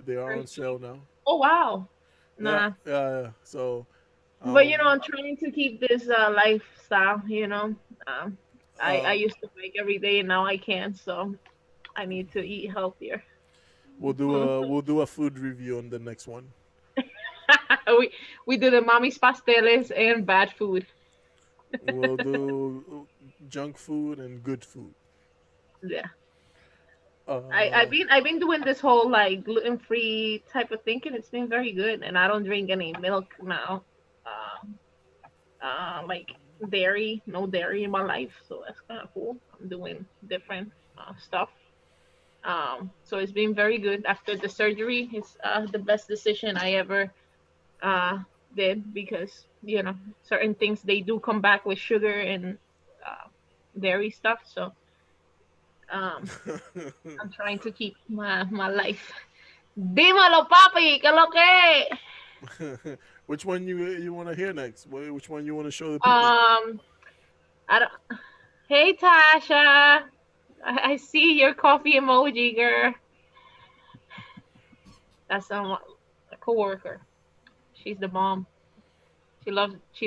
A: They are on sale now.
C: oh wow,
A: Yeah,
C: nah.
A: yeah. So,
C: But you know,
A: um,
C: I'm trying to keep this lifestyle. Um, I
A: uh,
C: used to bake every day, and now I can't. So I need to eat healthier.
A: we'll do a food review on the next one.
C: we we do the mommy's pasteles and bad food.
A: We'll do junk food and good food.
C: Yeah.
A: Uh,
C: I've been doing this whole like gluten free type of thinking. It's been very good, and I don't drink any milk now. Like dairy, no dairy in my life, so that's kind of cool. I'm doing different stuff. So it's been very good. After the surgery, it's the best decision I ever uh did because certain things they do come back with sugar and uh, dairy stuff. So um, I'm trying to keep my life. Dímelo, papi, que lo que?
A: which one you want to hear next? Which one you want to show the people?
C: I don't. Hey, Tasha. I see your coffee emoji, girl. That's a coworker. She's the mom. She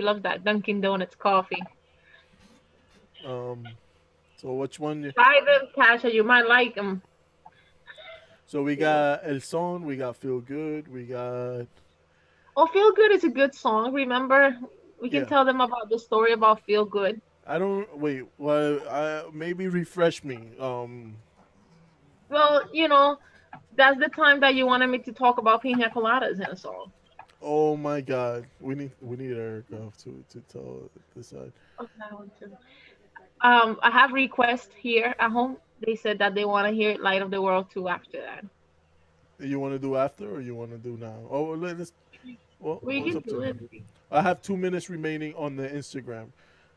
C: loves that Dunkin' Donuts coffee.
A: Um, so which one?
C: Try them, Tasha. You might like them.
A: So we got El Son, we got Feel Good, we got
C: Oh, Feel Good is a good song. Remember, we can
A: yeah.
C: tell them about the story about Feel Good.
A: I don't wait. Well, maybe refresh me.
C: Well, that's the time that you wanted me to talk about pina coladas in a song.
A: Oh my God, we need Erica to tell this side.
C: Okay, I want to. I have requests here at home. They said that they want to hear Light of the World too after that.
A: You want to do after or you want to do now? Oh, let's. Well,
C: We
A: it's
C: can
A: up
C: do
A: to
C: it.
A: you. I have 2 minutes remaining on the Instagram,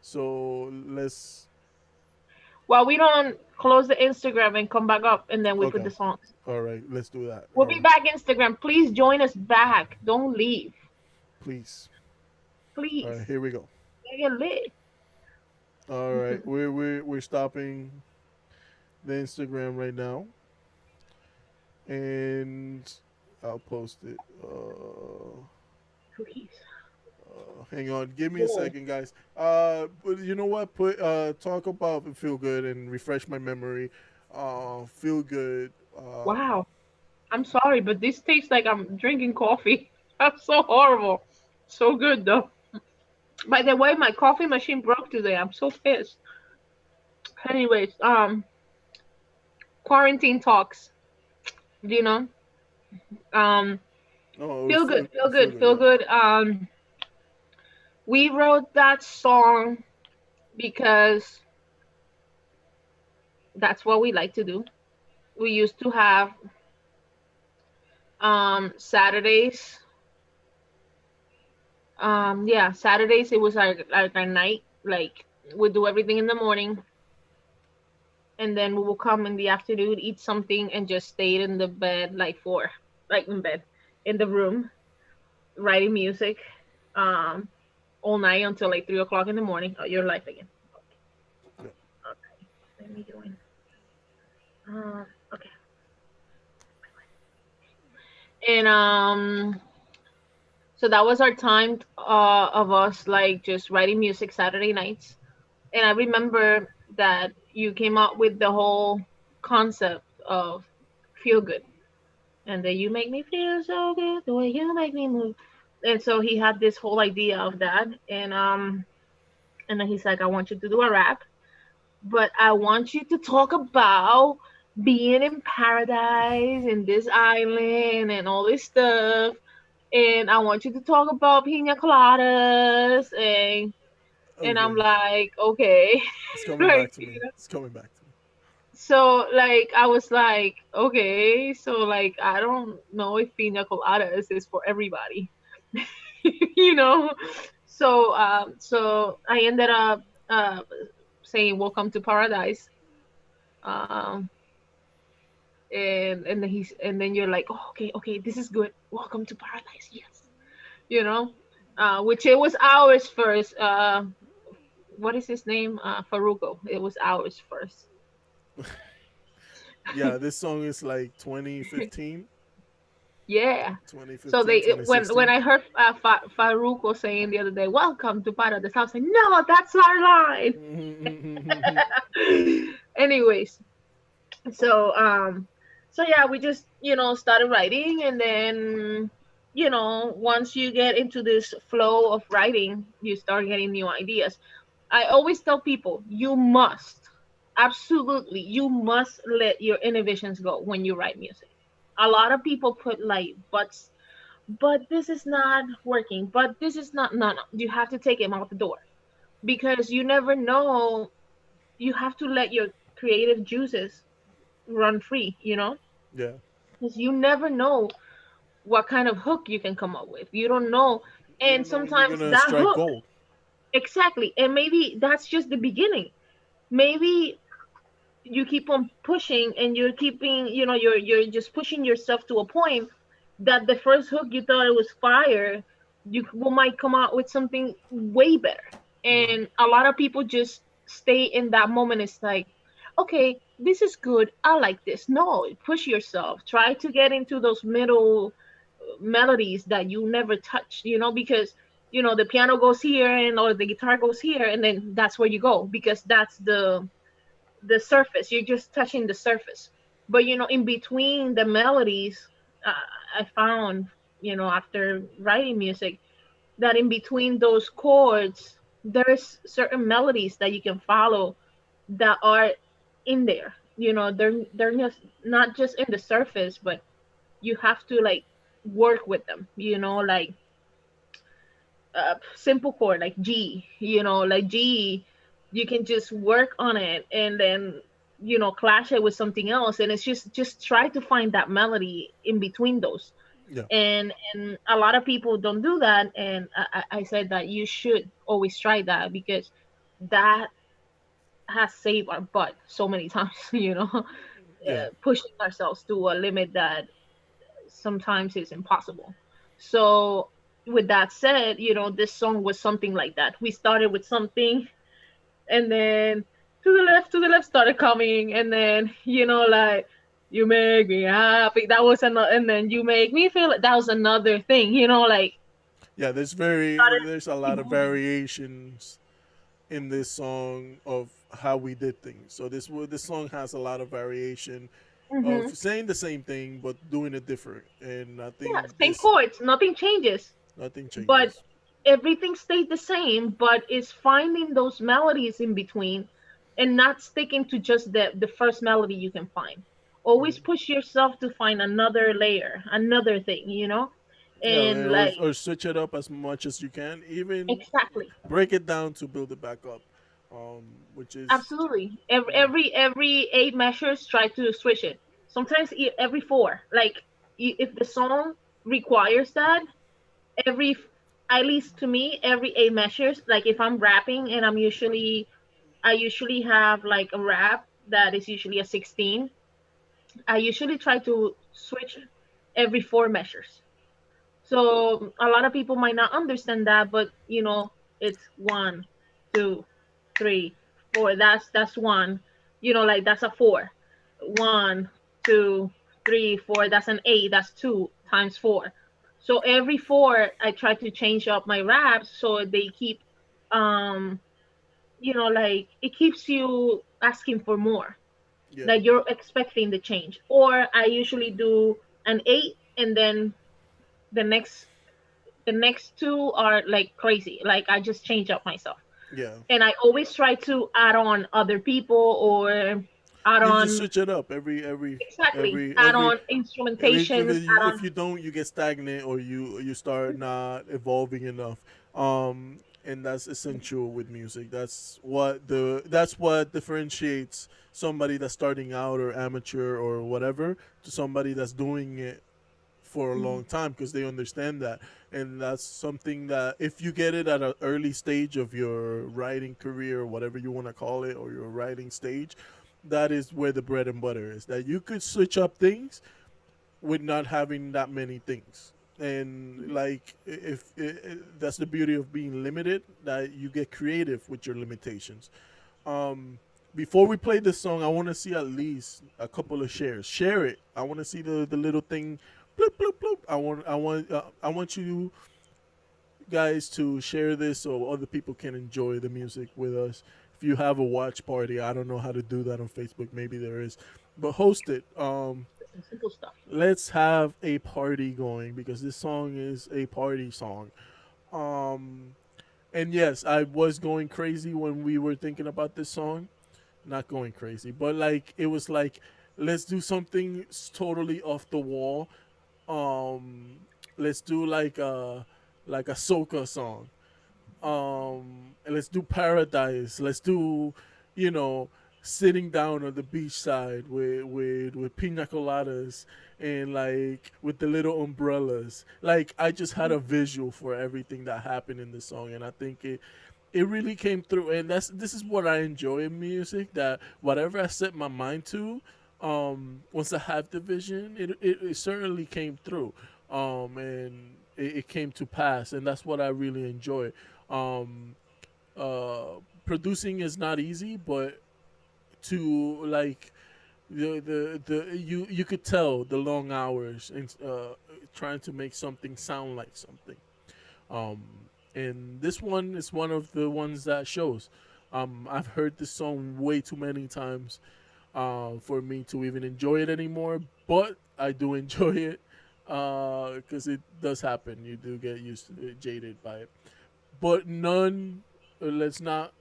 A: so let's.
C: Well, we don't close the Instagram and come back up and then we put
A: Okay.
C: the songs.
A: All right, let's do that.
C: We'll be back Instagram. Please join us back. Don't leave.
A: Please. All
C: Please.
A: right, here we go.
C: Get lit.
A: All right, we're stopping the Instagram right now, and I'll post it.
C: Cookies.
A: Hang on, give me a
C: Whoa.
A: second, guys. But you know what? Put talk about feel good and refresh my memory. Feel good.
C: Wow. I'm sorry, but this tastes like I'm drinking coffee. That's so horrible. So good though. By the way, my coffee machine broke today. I'm so pissed. Anyways, quarantine talks. You know, um,
A: Oh,
C: feel good, feel
A: feel
C: good,
A: good.
C: feel
A: Yeah.
C: good. We wrote that song because that's what we like to do. We used to have Saturdays. Yeah, Saturdays it was like our night. Like we do everything in the morning, and then we will come in the afternoon, eat something, and just stay in the bed like in bed, in the room, writing music, um, all night until like 3 o'clock in the morning. Oh, you're live again.
A: Yeah.
C: Okay, let me join. Okay, and so that was our time of us like just writing music Saturday nights. And I remember that you came up with the whole concept of feel good, and that you make me feel so good the way you make me move. And so he had this whole idea of that, and then he's like, I want you to do a rap, but I want you to talk about being in paradise in this island and all this stuff. And I want you to talk about pina coladas, and I'm
A: Okay.
C: like, okay,
A: It's coming
C: like
A: back to me. It's coming back to me.
C: so like I was like, okay, so like I don't know if pina coladas is for everybody, you know. So I ended up saying welcome to paradise. Um and then you're like, oh, okay, okay, this is good. Welcome to paradise, yes. You know? Which it was ours first. What is his name? Faruko. It was ours first.
A: Yeah, this song is like 2015,
C: Yeah. So
A: 2015,
C: they when
A: 2016.
C: I heard Farouk was saying the other day, "Welcome to paradise," I was like, "No, that's our line." Anyways, so so yeah, we just started writing, and then once you get into this flow of writing, you start getting new ideas. I always tell people, you must, absolutely, you must let your inhibitions go when you write music. A lot of people put like but this is not working, but this is not, no, no, you have to take him out the door, because you never know. You have to let your creative juices run free,
A: Yeah.
C: because you never know what kind of hook you can come up with. You don't know.
A: You
C: And
A: don't know when you're
C: sometimes
A: gonna
C: that
A: strike
C: hook,
A: gold.
C: exactly, and maybe that's just the beginning. Maybe you keep on pushing, and you're keeping, you're just pushing yourself to a point that the first hook you thought it was fire, might come out with something way better.
A: Hmm.
C: And a lot of people just stay in that moment. It's like, okay, this is good, I like this. No, push yourself, try to get into those middle melodies that you never touch, because the piano goes here, and or the guitar goes here, and then that's where you go, because that's the surface. You're just touching the surface. But in between the melodies, uh, I found, after writing music, that in between those chords, there's certain melodies that you can follow that are in there. They're just not just in the surface, but you have to like work with them. Like simple chord like G, like G, you can just work on it, and then clash it with something else, and it's just try to find that melody in between those.
A: Yeah.
C: And a lot of people don't do that, and I said that you should always try that, because that has saved our butt so many times,
A: Yeah.
C: pushing ourselves to a limit that sometimes is impossible. So with that said, this song was something like that. We started with something, and then to the left started coming, and then like you make me happy. That was another, and then you make me feel that was another thing. Like
A: Yeah,
C: started
A: there's a lot of
C: evolving.
A: variations in this song of how we did things. So this song has a lot of variation of
C: Hmm.
A: saying the same thing but doing it different. And I
C: Yeah,
A: think
C: same
A: this
C: chords, nothing changes,
A: nothing
C: but
A: changes.
C: everything stayed the same. But it's finding those melodies in between, and not sticking to just the first melody you can find. Always
A: Mhm.
C: push yourself to find another layer, another thing,
A: Yeah,
C: and like
A: or switch it up as much as you can. Even
C: exactly.
A: break it down to build it back up, which is
C: Absolutely. Every
A: yeah,
C: every every 8 measures, try to switch it. Sometimes every four. Like if the song requires that, every at least to me, every 8 measures. Like if I'm rapping and I usually have like a rap that is usually a 16. I usually try to switch every 4 measures. So a lot of people might not understand that, but it's 1, 2, 3, 4. That's one. Like that's a four. 1, 2, 3, 4. That's an eight. That's two times four. So every four, I try to change up my raps so they keep, um, like it keeps you asking for more.
A: yeah,
C: That you're expecting the change. Or I usually do an eight, and then the next two are like crazy. Like I just change up myself.
A: yeah.
C: And I always try to add on other people, or add
A: You just
C: on
A: switch it up
C: exactly, add on instrumentations, add
A: if
C: on.
A: you don't, you get stagnant or you start not evolving enough. And that's essential with music. That's what differentiates somebody that's starting out or amateur or whatever to somebody that's doing it for a long time because they understand that. And that's something that if you get it at an early stage of your writing career or whatever you want to call it, or your writing stage, that is where the bread and butter is, that you could switch up things with not having that many things. And like that's the beauty of being limited, that you get creative with your limitations. um Before we play this song, I want to see at least a couple of shares. Share it. I want to see the little thing, bloop bloop bloop. I want you guys to share this so other people can enjoy the music with us. If you have a watch party, I don't know how to do that on Facebook. Maybe there is, but host it.
C: Some simple stuff.
A: Let's have a party going because this song is a party song. Um, and yes, I was going crazy when we were thinking about this song. Not going crazy, but like it was like, let's do something totally off the wall. Um, let's do like a soca song. And let's do Paradise. Let's do, you know, sitting down on the beach side with pina coladas and like with the little umbrellas. Like I just had a visual for everything that happened in the song, and I think it really came through. And this is what I enjoy in music, that whatever I set my mind to, once I have the vision, it certainly came through. And it came to pass, and that's what I really enjoy. um Producing is not easy, but to like the you could tell the long hours and trying to make something sound like something. um and this one is one of the ones that shows. I've heard this song way too many times for me to even enjoy it anymore, but I do enjoy it because it does happen. You do get used to it, jaded by it, but none. Let's not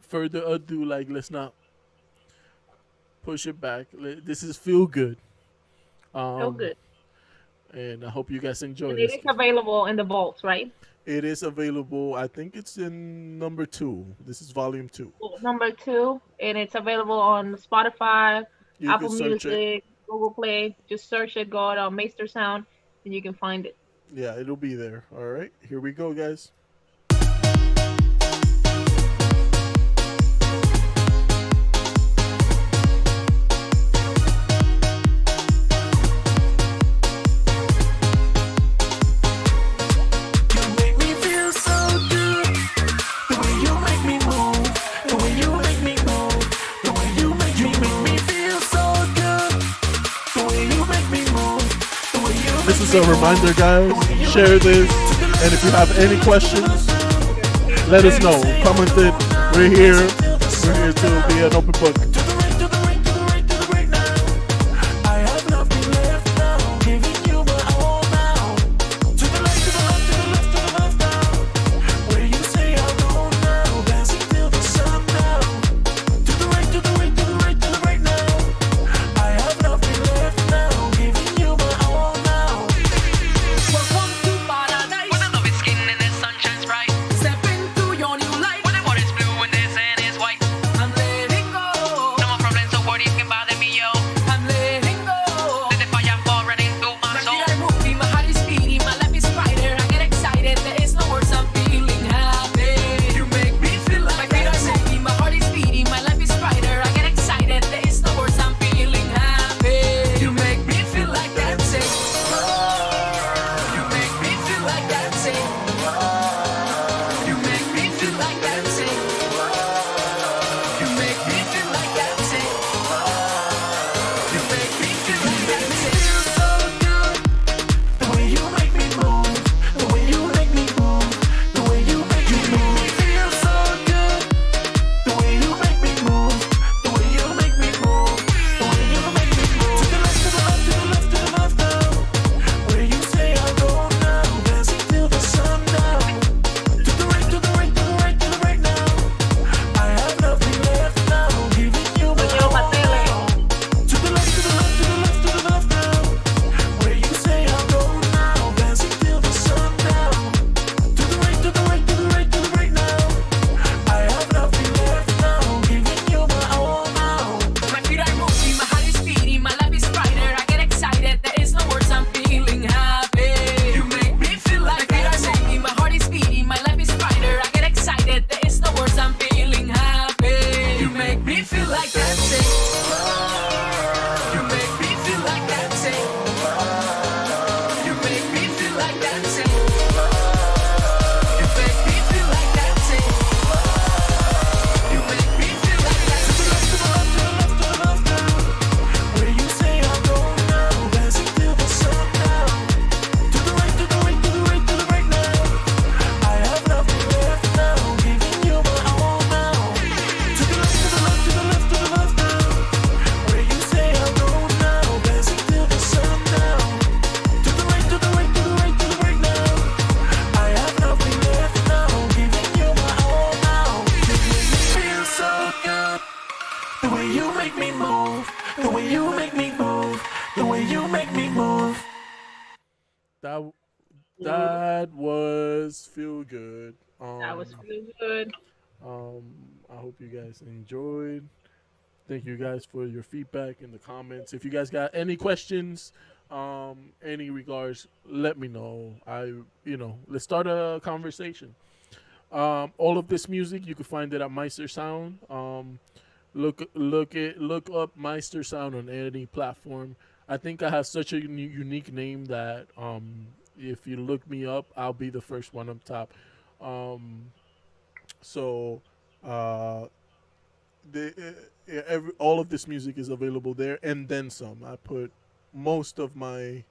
A: further ado. Like, let's not push it back. This is feel good.
C: So
A: Um,
C: good.
A: and I hope you guys enjoy
C: And it
A: this.
C: is available in the vaults, right?
A: It is available. I think it's in number 2. This is volume 2.
C: Cool. Number two, and it's available on Spotify,
A: You
C: Apple
A: could search it.
C: Music, Google Play. Just search it, go on Meistersound, and you can find it.
A: Yeah, it'll be there. All right, here we go, guys.
B: You make me feel so good. The way you make me move.
A: just a reminder, guys, share this. And if you have any questions, let us know. Comment it. We're here. We're here to be an open book.
B: To the right, to the right, to the right, to the right now. I have nothing left now, giving you my all now. To the left, to the left, to the left, to the left now. Where you say I'll go now, dancing till the sun down. To the right, to the right, to the right, to the right now. I have nothing left now, giving you my all now.
E: Welcome to paradise.
D: When the love is skin and the sun shines bright.
E: Step into your new life.
D: When the water's blue and the sand is white.
E: I'm letting go.
D: No more problems, so worries can bother me, yo.
E: I'm letting go.
D: Let the fire fall right into my
E: My
D: soul.
E: feet are moving, my heart is beating, my life is brighter. I get excited, there is no words, I'm feeling happy.
B: You make me feel
E: My
B: like
E: feet are
B: dancing.
E: moving, my heart is beating, my life is brighter. I get excited, there is no words, I'm feeling happy.
B: You make me feel like dancing. You make me feel like dancing. You make me feel like dancing. You make me feel like dancing. You make me feel like dancing. Feels so good. The way you make me move. The way you make me move. The way you make me move. Feels so good. The way you make me move. The way you make me move. The way you make me move. To the left, to the left, to the left, to the left now. Where you say I'll go now, dancing till the sun down. To the right, to the right, to the right, to the right now. I have nothing left now, giving you my
C: Yo,
B: all
C: Matele.
B: now. To the left, to the left, to the left, to the left now. Where you say I'll go now, dancing till the sun down. To the right, to the right, to the right, to the right now. I have nothing left now, giving you my all now.
E: My feet are moving, my heart is beating, my life is brighter. I get excited, there is no words, I'm feeling happy.
B: You make me feel
E: My
B: like
E: feet are
B: dancing.
E: moving, my heart is beating, my life is brighter. I get excited, there is no words, I'm feeling happy.
B: You make me feel like dancing. You make me feel like dancing. You make me feel like dancing. You make me feel like dancing. You make me feel like dancing. To the left, to the left, to the left, to the left now. Where you say I'll go now, dancing till the sun down. To the right, to the right, to the right, to the right now. I have nothing left now, giving you my all now. To the left, to the left, to the left, to the left now. Where you say I'll go now, dancing till the sun down. To the right, to the right, to the right, to the right now. I have nothing left now, giving you my all now. You make me feel so good. The way you make me move, the way you make me move, the way you make me move.
A: That was feel good.
C: That was really good.
A: I hope you guys enjoyed. Thank you guys for your feedback in the comments. If you guys got any questions, any regards, let me know. Let's start a conversation. All of this music you can find it at Meistersound. Look up Meistersound on any platform. I think I have such a unique name that if you look me up, I'll be the first one up top. So all of this music is available there, and then some. I put most of my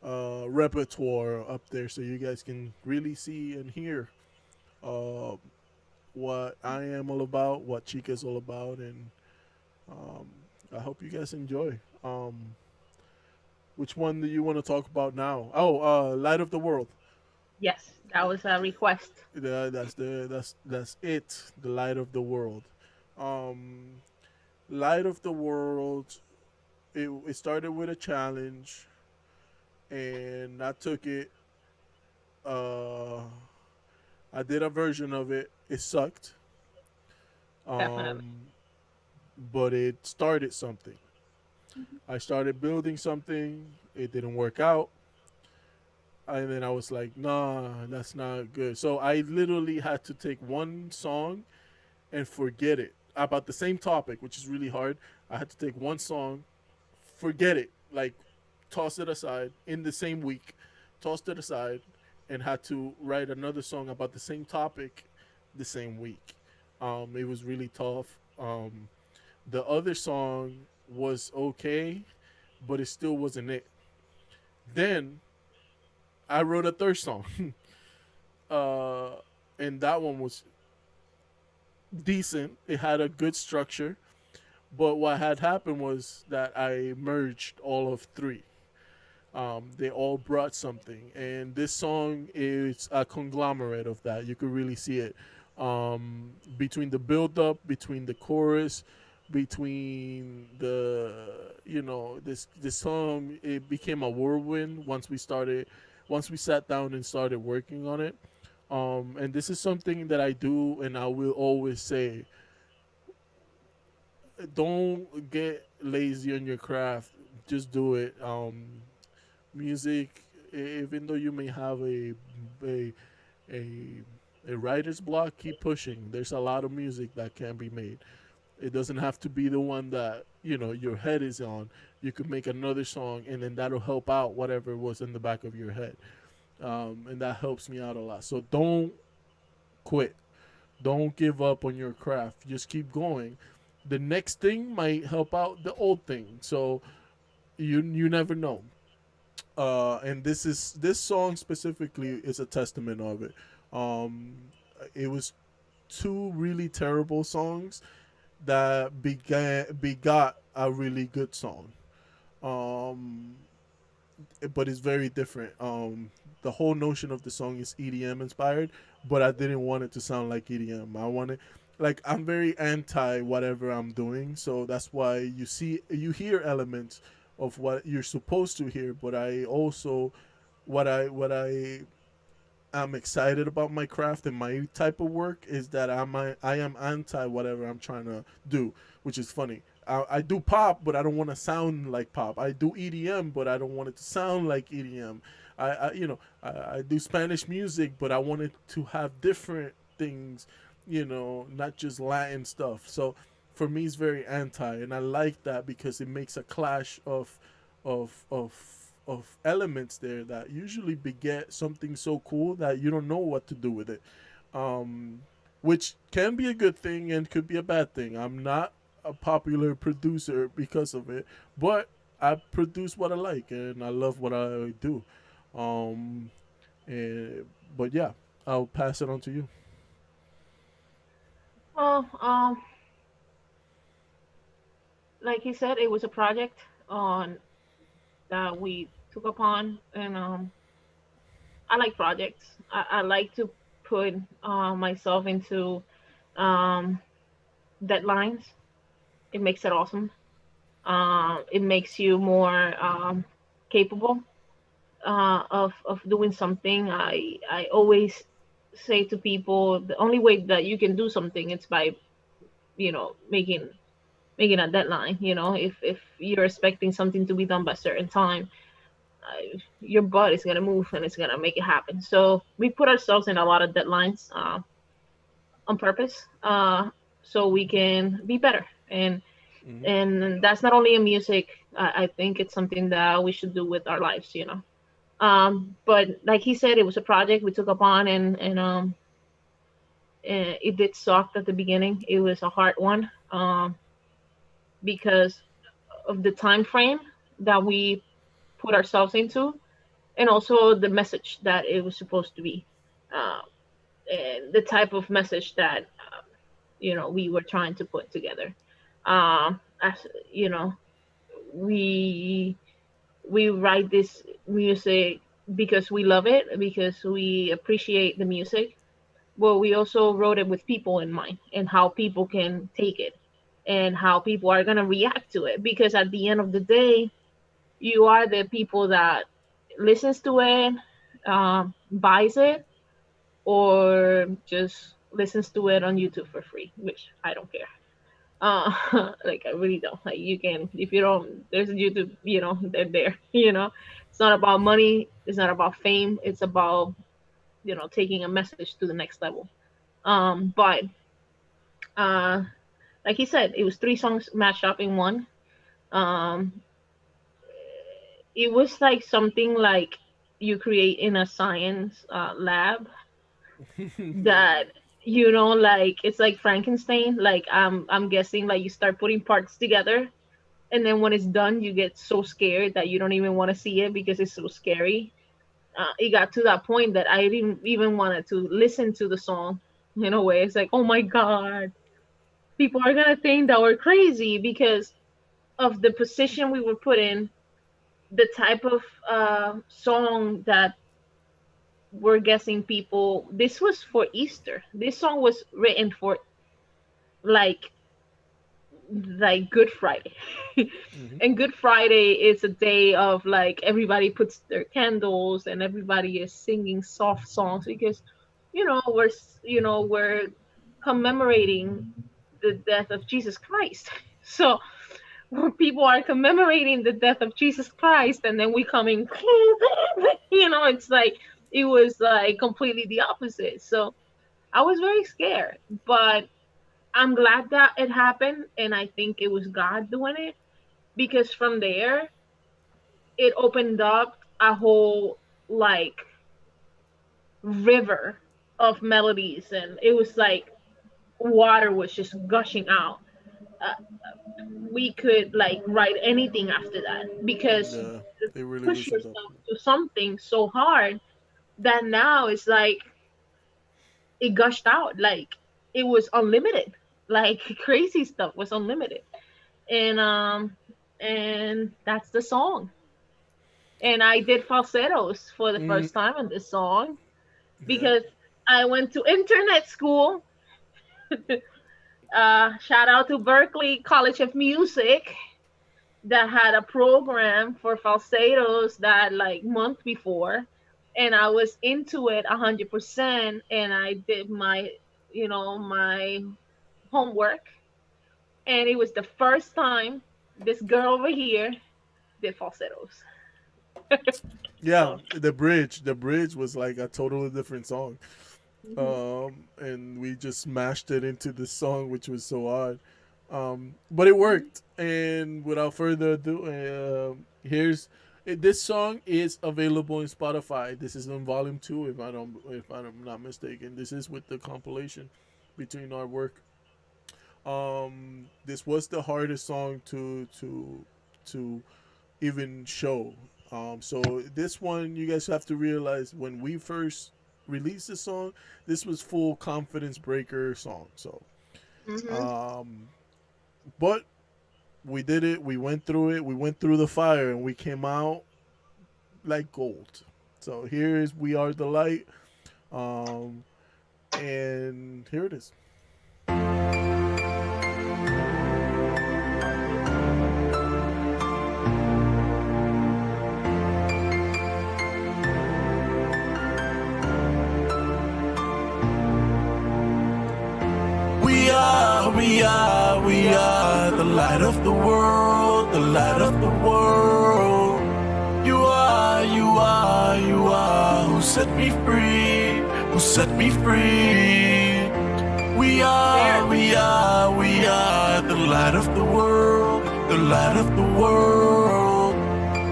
A: repertoire up there, so you guys can really see and hear what I am all about, what Chica's all about, and I hope you guys enjoy. Which one do you want to talk about now? Oh, Light of the World.
C: Yes, that was a request.
A: That's it. The Light of the World. Light of the World. It started with a challenge, and I took it. I did a version of it. It sucked.
C: Definitely.
A: But it started something. I started building something. It didn't work out. And then I was like, nah, that's not good. So I literally had to take one song and forget it about the same topic, which is really hard. I had to take one song, forget it, like toss it aside in the same week, tossed it aside, and had to write another song about the same topic the same week. It was really tough. The other song was okay, but it still wasn't it. Then I wrote a third song, uh, and that one was decent. It had a good structure, but what had happened was that I merged all of three. They all brought something, and this song is a conglomerate of that. You could really see it between the build up, between the chorus, between this song. It became a whirlwind once we sat down and started working on it. And this is something that I do, and I will always say: don't get lazy on your craft. Just do it. Music, even though you may have a a a writer's block, keep pushing. There's a lot of music that can be made. It doesn't have to be the one that your head is on. You could make another song, and then that'll help out whatever was in the back of your head, and that helps me out a lot. So don't quit. Don't give up on your craft. Just keep going. The next thing might help out the old thing. So you never know. And this song specifically is a testament of it. Um, it was two really terrible songs that begot a really good song. Um, but it's very different. The whole notion of the song is EDM inspired, but I didn't want it to sound like EDM. I wanted, like, I'm very anti whatever I'm doing, so that's why you hear elements of what you're supposed to hear, but I also what I am excited about my craft and my type of work is that I am anti whatever I'm trying to do, which is funny. I do pop, but I don't want to sound like pop. I do EDM, but I don't want it to sound like EDM. I do Spanish music, but I want it to have different things, not just Latin stuff. So for me, it's very anti, and I like that because it makes a clash of of elements there that usually beget something so cool that you don't know what to do with it, um, which can be a good thing and could be a bad thing. I'm not a popular producer because of it, but I produce what I like and I love what I do. Um, and, but yeah, I'll pass it on to you.
C: Well, like he said, it was a project on that we took upon, and I like projects. I like to put myself into um, deadlines. It makes it awesome. It makes you more capable of doing something. I always say to people, the only way that you can do something is by making a deadline. If you're expecting something to be done by a certain time, your butt is gonna move and it's gonna make it happen. So we put ourselves in a lot of deadlines on purpose, so we can be better.
A: Hmm.
C: And that's not only in music. I think it's something that we should do with our lives. But like he said, it was a project we took upon, and it did suck at the beginning. It was a hard one, because of the time frame that we put ourselves into, and also the message that it was supposed to be, uh, and the type of message that we were trying to put together. As you know, we we write this music because we love it, because we appreciate the music. But we also wrote it with people in mind and how people can take it and how people are gonna react to it. Because at the end of the day, you are the people that listens to it, buys it, or just listens to it on YouTube for free, which I don't care. Like I really don't. Like you can, if you don't, there's YouTube, they're there. It's not about money. It's not about fame. It's about taking a message to the next level. But uh, like he said, it was three songs matched up in one. Um, it was like something like you create in a science lab,
A: Yeah.
C: that like it's like Frankenstein. Like I'm guessing, like you start putting parts together, and then when it's done, you get so scared that you don't even want to see it because it's so scary. it got to that point that I didn't even wanted to listen to the song. In a way, it's like, oh my god, people are gonna think that we're crazy because of the position we were put in, the type of song that we're guessing people. This was for Easter. This song was written for like Good Friday.
A: Hmm.
C: And Good Friday is a day of like everybody puts their candles and everybody is singing soft songs because we're commemorating the death of Jesus Christ. So when people are commemorating the death of Jesus Christ and then we come in, it's like it was like completely the opposite. So I was very scared, but I'm glad that it happened, and I think it was God doing it because from there it opened up a whole like river of melodies, and it was like water was just gushing out. Uh, we could like write anything after that because
A: Yeah,
C: you
A: they really
C: push
A: loosened up.
C: yourself to something so hard that now it's like it gushed out, like it was unlimited, like crazy stuff was unlimited. And that's the song. And I did falsettos for the
A: Mm,
C: first time in this song
A: yeah.
C: because I went to internet school. Shout out to Berkeley College of Music that had a program for falsettos that like month before, and I was into it 100%, and I did my homework, and it was the first time this girl over here did falsettos.
A: Yeah,
C: So
A: the bridge was like a totally different song.
C: mhm.
A: And we just smashed it into the song, which was so odd. But it worked. And without further ado, here's this song is available in Spotify. This is in volume 2, if I'm not mistaken. This is with the compilation between our work. This was the hardest song to even show. So this one, you guys have to realize when we first released the song, this was full confidence breaker song. So,
C: Mhm.
A: um, but we did it. We went through it. We went through the fire, and we came out like gold. So here is "We Are the Light," um, and here it is.
F: We are the light of the world, the light of the world. You are who set me free, who set me free. We are the light of the world, the light of the world.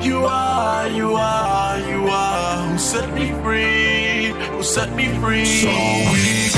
F: You are who set me free, who set me free. So we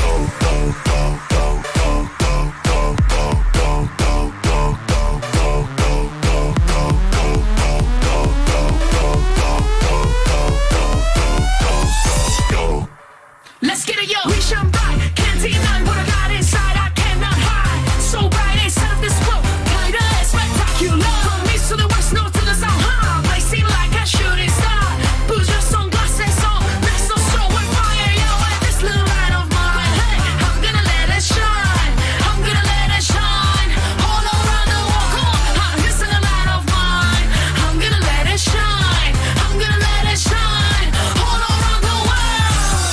E: Let's get it, yo. We shine bright, can't deny what I got inside. I cannot hide. So bright, inside of this world, kinda spectacular. From east to the west, north to the south, blazing like a shooting star. Put your sunglasses on, let's go show with fire, yo. And this little light of mine, hey, I'm gonna let it shine. I'm gonna let it shine all around the world. Come on, this little light of mine, I'm gonna let it shine. I'm gonna let it shine all around the world.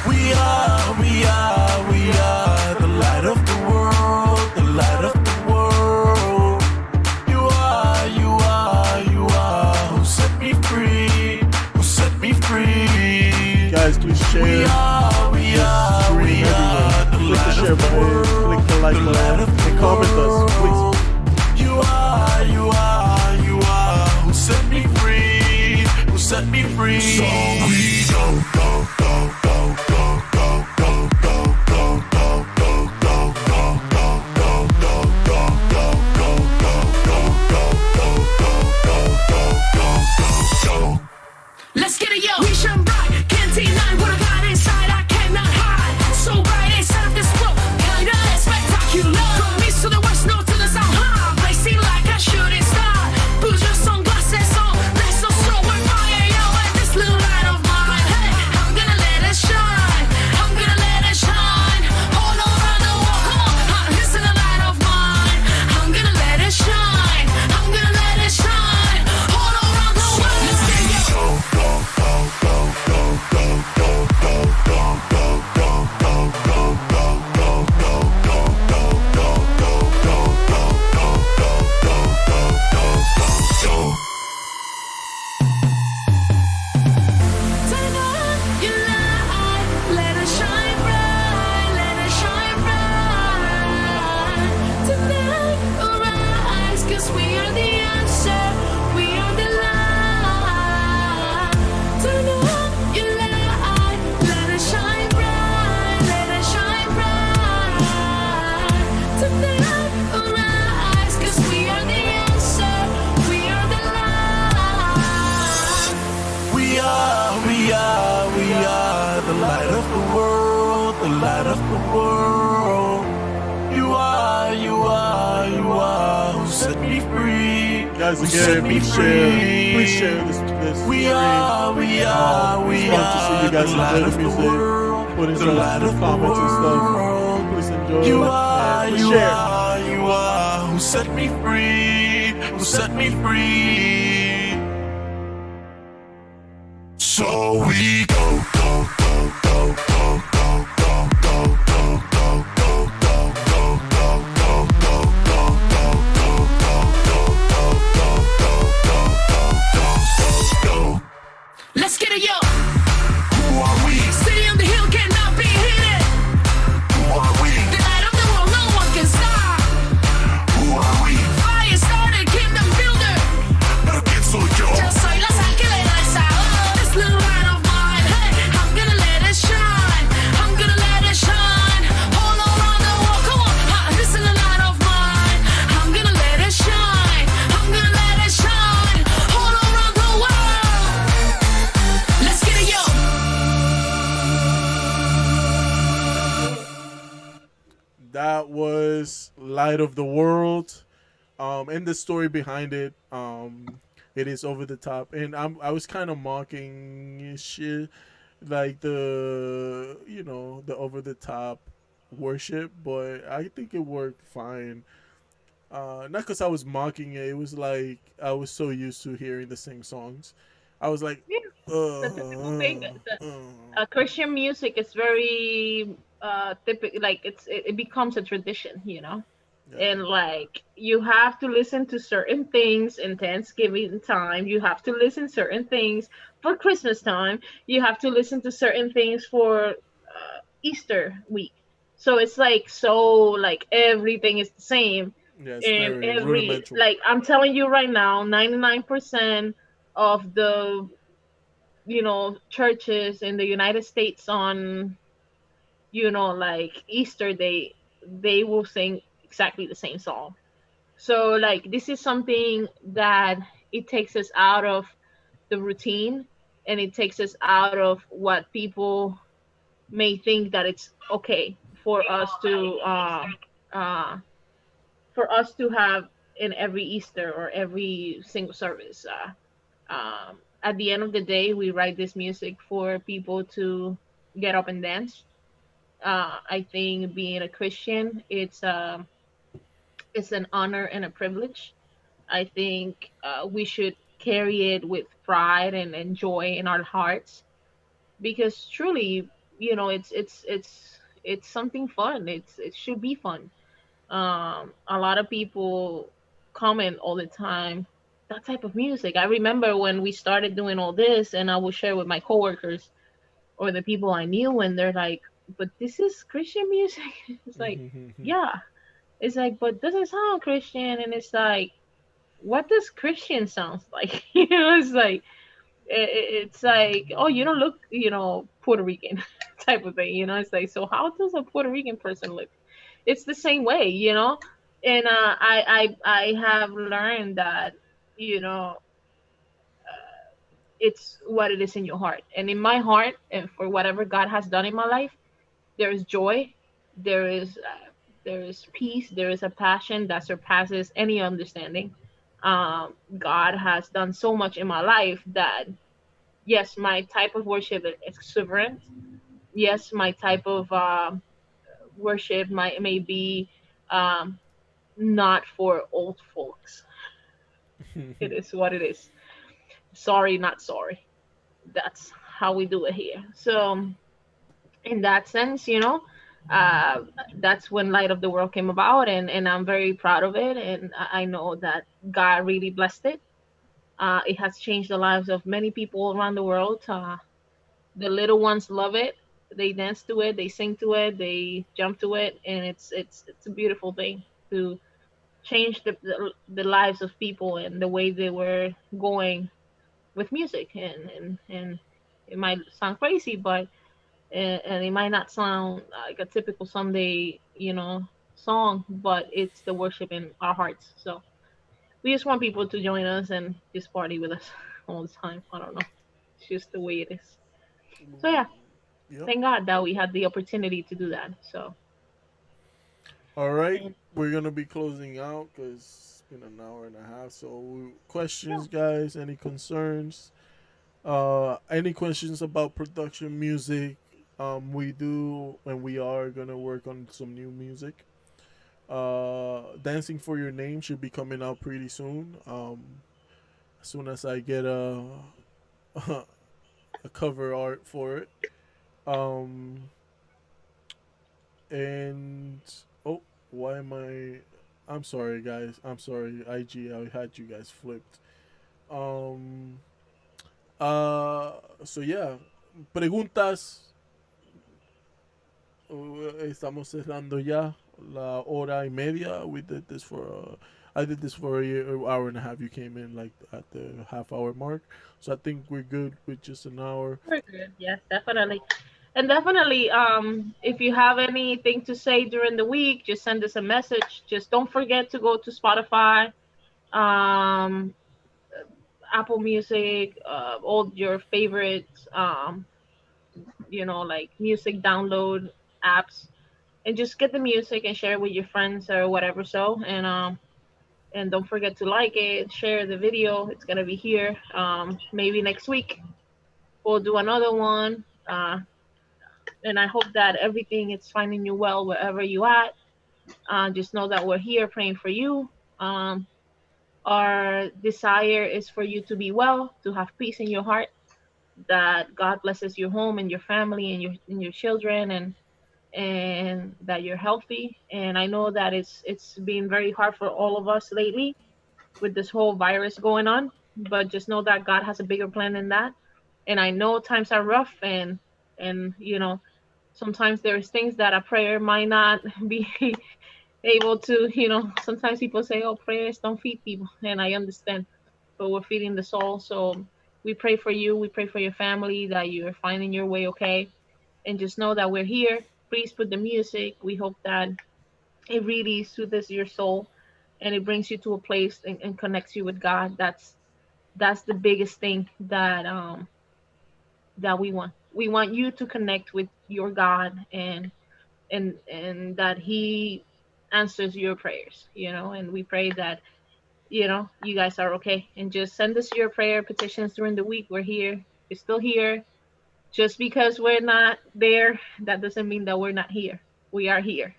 F: We are the light of the world, the light of the world. You are who set me free, who set me free.
A: Guys, please share.
F: We are the
A: Click the
F: light
A: share
F: of the
A: button,
F: world,
A: click the like
F: the light
A: button,
F: of the
A: and comment us, please.
F: world. You are who set me free, who set me free. So we
E: Let's get it, yo. We shine bright.
A: guys
F: who set
A: again.
F: me
A: Please share
F: free.
A: this
F: We
A: stream.
F: are, we are,
A: It's
F: we
A: fun to see you
F: are the
A: guys
F: light
A: enjoy
F: of
A: the
F: the world,
A: music, putting
F: the
A: some
F: light of the
A: comments and stuff.
F: world.
A: Please enjoy
F: You
A: and
F: are,
A: please
F: you
A: share.
F: are, you are who set me free, who set me free. So we go, go, go, go, go, go, go, go, go, go, go, go, go, go, go, go, go,
E: Let's get it, yo.
F: who are we?
E: City on the hill cannot be hidden.
F: Who are we?
E: The light of the world, no one can stop.
F: Who are we?
E: Fire started, kingdom builder.
F: Pero quién soy yo?
E: Yo soy la sangre del sabor. This little light of mine, hey, I'm gonna let it shine. I'm gonna let it shine. All around the world, come on. This is the light of mine. I'm gonna let it shine. I'm gonna let it shine. All around the world. Let's get it, yo.
A: That was Light of the World. And the story behind it, it is over the top. And I was kind of mocking shit, like the over the top worship, but I think it worked fine. Not because I was mocking it. It was like I was so used to hearing the same songs. I was like,
C: Yeah,
A: uh,
C: the typical thing.
A: uh,
C: Christian music is very typical. Like it becomes a tradition, you know.
A: yeah.
C: And like you have to listen to certain things in Thanksgiving time. You have to listen certain things for Christmas time. You have to listen to certain things for Easter week. So it's like like everything is the same.
A: Yeah, it's
C: And
A: very
C: every
A: rudimental.
C: like I'm telling you right now, 99% of the churches in the United States on like Easter day, they will sing exactly the same song. So like this is something that it takes us out of the routine, and it takes us out of what people may think that it's okay uh for us to have in every Easter or every single service. At the end of the day, we write this music for people to get up and dance. I think being a Christian, it's an honor and a privilege. I think we should carry it with pride and joy in our hearts, because truly, it's something fun. It should be fun. A lot of people comment all the time that type of music. I remember when we started doing all this, and I would share with my coworkers or the people I knew, and they're like, "But this is Christian music." It's like, yeah. It's like, but doesn't sound Christian, and it's like, what does Christian sounds like? It's like it's like, oh, you don't look, Puerto Rican type of thing. It's like, so how does a Puerto Rican person look? It's the same way. And I have learned that you know it's what it is in your heart, and in my heart, and for whatever God has done in my life, there is joy, there is peace, there is a passion that surpasses any understanding. God has done so much in my life that, yes, my type of worship is exuberant. Yes, my type of worship may be um, not for old folks. It is what it is. Sorry, not sorry. That's how we do it here. So, in that sense, uh, that's when Light of the World came about, and I'm very proud of it. And I know that God really blessed it. It has changed the lives of many people around the world. The little ones love it. They dance to it, they sing to it, they jump to it, and it's a beautiful thing to change the lives of people and the way they were going with music. And it might sound crazy, but and it might not sound like a typical Sunday, song, but it's the worship in our hearts. So we just want people to join us and just party with us all the time. I don't know. It's just the way it is. So yeah,
A: Yep.
C: thank God that we had the opportunity to do that. So
A: All right, we're gonna be closing out because it's in an hour and a half. So questions, guys? Any concerns? Any questions about production music? We do, and we are gonna work on some new music. Dancing for Your Name should be coming out pretty soon. As soon as I get a cover art for it. Um, and oh, why am I? I'm sorry, guys. I'm sorry, IG. I had you guys flipped. Um. So yeah, preguntas. Estamos cerrando ya la hora y media. We did this for. I did this for a year, hour and a half. You came in like at the half hour mark, so I think we're good with just an hour.
C: We're good. Yes, definitely. And definitely, if you have anything to say during the week, just send us a message. Just don't forget to go to Spotify, um, Apple Music, all your favorite, like music download apps, and just get the music and share it with your friends or whatever. So, and don't forget to like it, share the video. It's gonna be here. Maybe next week we'll do another one. And I hope that everything is finding you well wherever you at. Just know that we're here praying for you. Um, our desire is for you to be well, to have peace in your heart, that God blesses your home and your family and your children, and that you're healthy. And I know that it's been very hard for all of us lately with this whole virus going on, but just know that God has a bigger plan than that. And I know times are rough, and sometimes there's things that a prayer might not be able to. Sometimes people say, oh, prayers don't feed people, and I understand, but we're feeding the soul. So we pray for you, we pray for your family, that you're finding your way okay, and just know that we're here. Please put the music. We hope that it really soothes your soul, and it brings you to a place, and connects you with God. That's the biggest thing that we want. We want you to connect with your God, and that He answers your prayers. And we pray that you guys are okay. And just send us your prayer petitions during the week. We're here. We're still here. Just because we're not there, that doesn't mean that we're not here. We are here.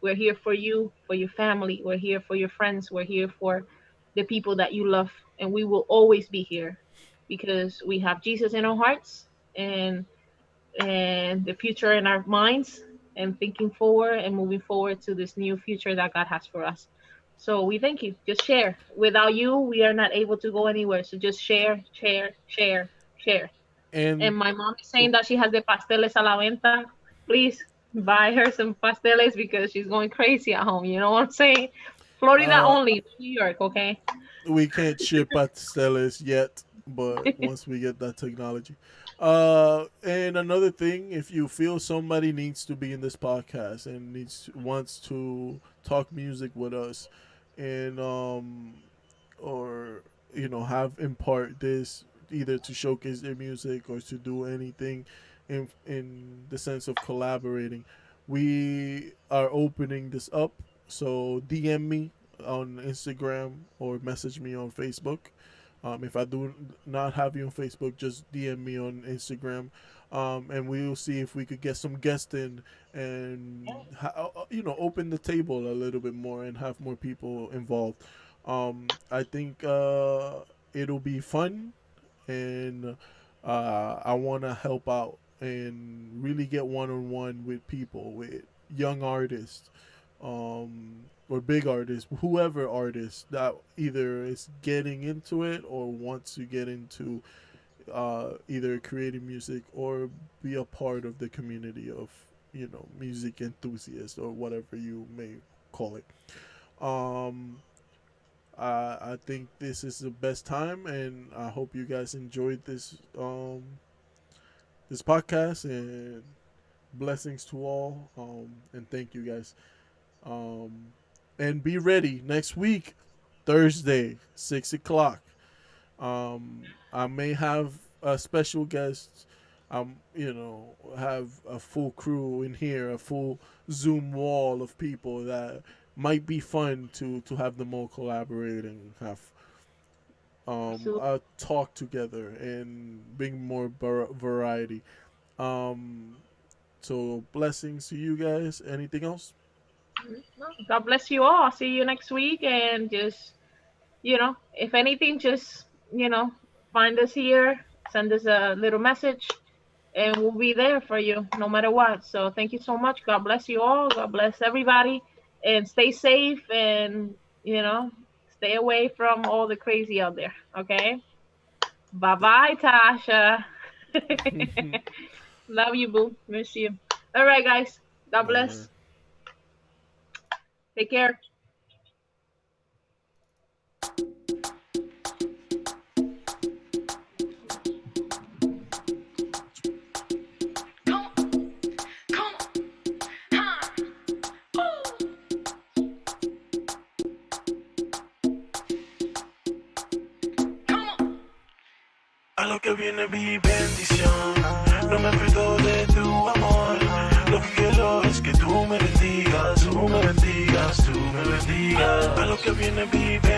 C: We're here for you, for your family. We're here for your friends. We're here for the people that you love. And we will always be here because we have Jesus in our hearts, and the future in our minds, and thinking forward and moving forward to this new future that God has for us. So we thank you. Just share. Without you, we are not able to go anywhere. So just share, share, share, share. And
A: And
C: my mom is saying that she has the pasteles a la venta. Please buy her some pasteles because she's going crazy at home. You know what I'm saying? Florida
A: uh,
C: only, New York, okay?
A: we can't ship at Stellis yet, but once we get that technology. And another thing, if you feel somebody needs to be in this podcast and wants to talk music with us, and or have impart this either to showcase their music or to do anything in the sense of collaborating, we are opening this up. So DM me on Instagram or message me on Facebook. If I do not have you on Facebook, just DM me on Instagram, and we will see if we could get some guests in and open the table a little bit more and have more people involved. I think it'll be fun, and I want to help out and really get one on one with people, with young artists, or big artists, whoever artist that either is getting into it or wants to get into either creating music or be a part of the community of music enthusiasts or whatever you may call it. Um, I think this is the best time, and I hope you guys enjoyed this podcast, and blessings to all. And thank you guys. Um, and be ready next week, Thursday, 6 o'clock. I may have a special guest. Have a full crew in here, a full Zoom wall of people that might be fun to have them all collaborate and have
C: Absolutely.
A: a talk together and bring more variety. Um, so blessings to you guys. Anything else?
C: God bless you all. I'll see you next week. And just, if anything, just, find us here, send us a little message, and we'll be there for you no matter what. So thank you so much. God bless you all. God bless everybody. And stay safe and, stay away from all the crazy out there. Okay? Bye bye, Tasha. Love you, boo. Miss you. All right, guys. God
A: Uh,
C: bless. Take care.
E: Come on, come on, huh? Ooh. Come on.
B: A lo que viene vi bendición, no me pierdo de tu amor. Lo que quiero es que tú me bendigas, tú me bendigas, tú me bendigas. A lo que viene vi bendición.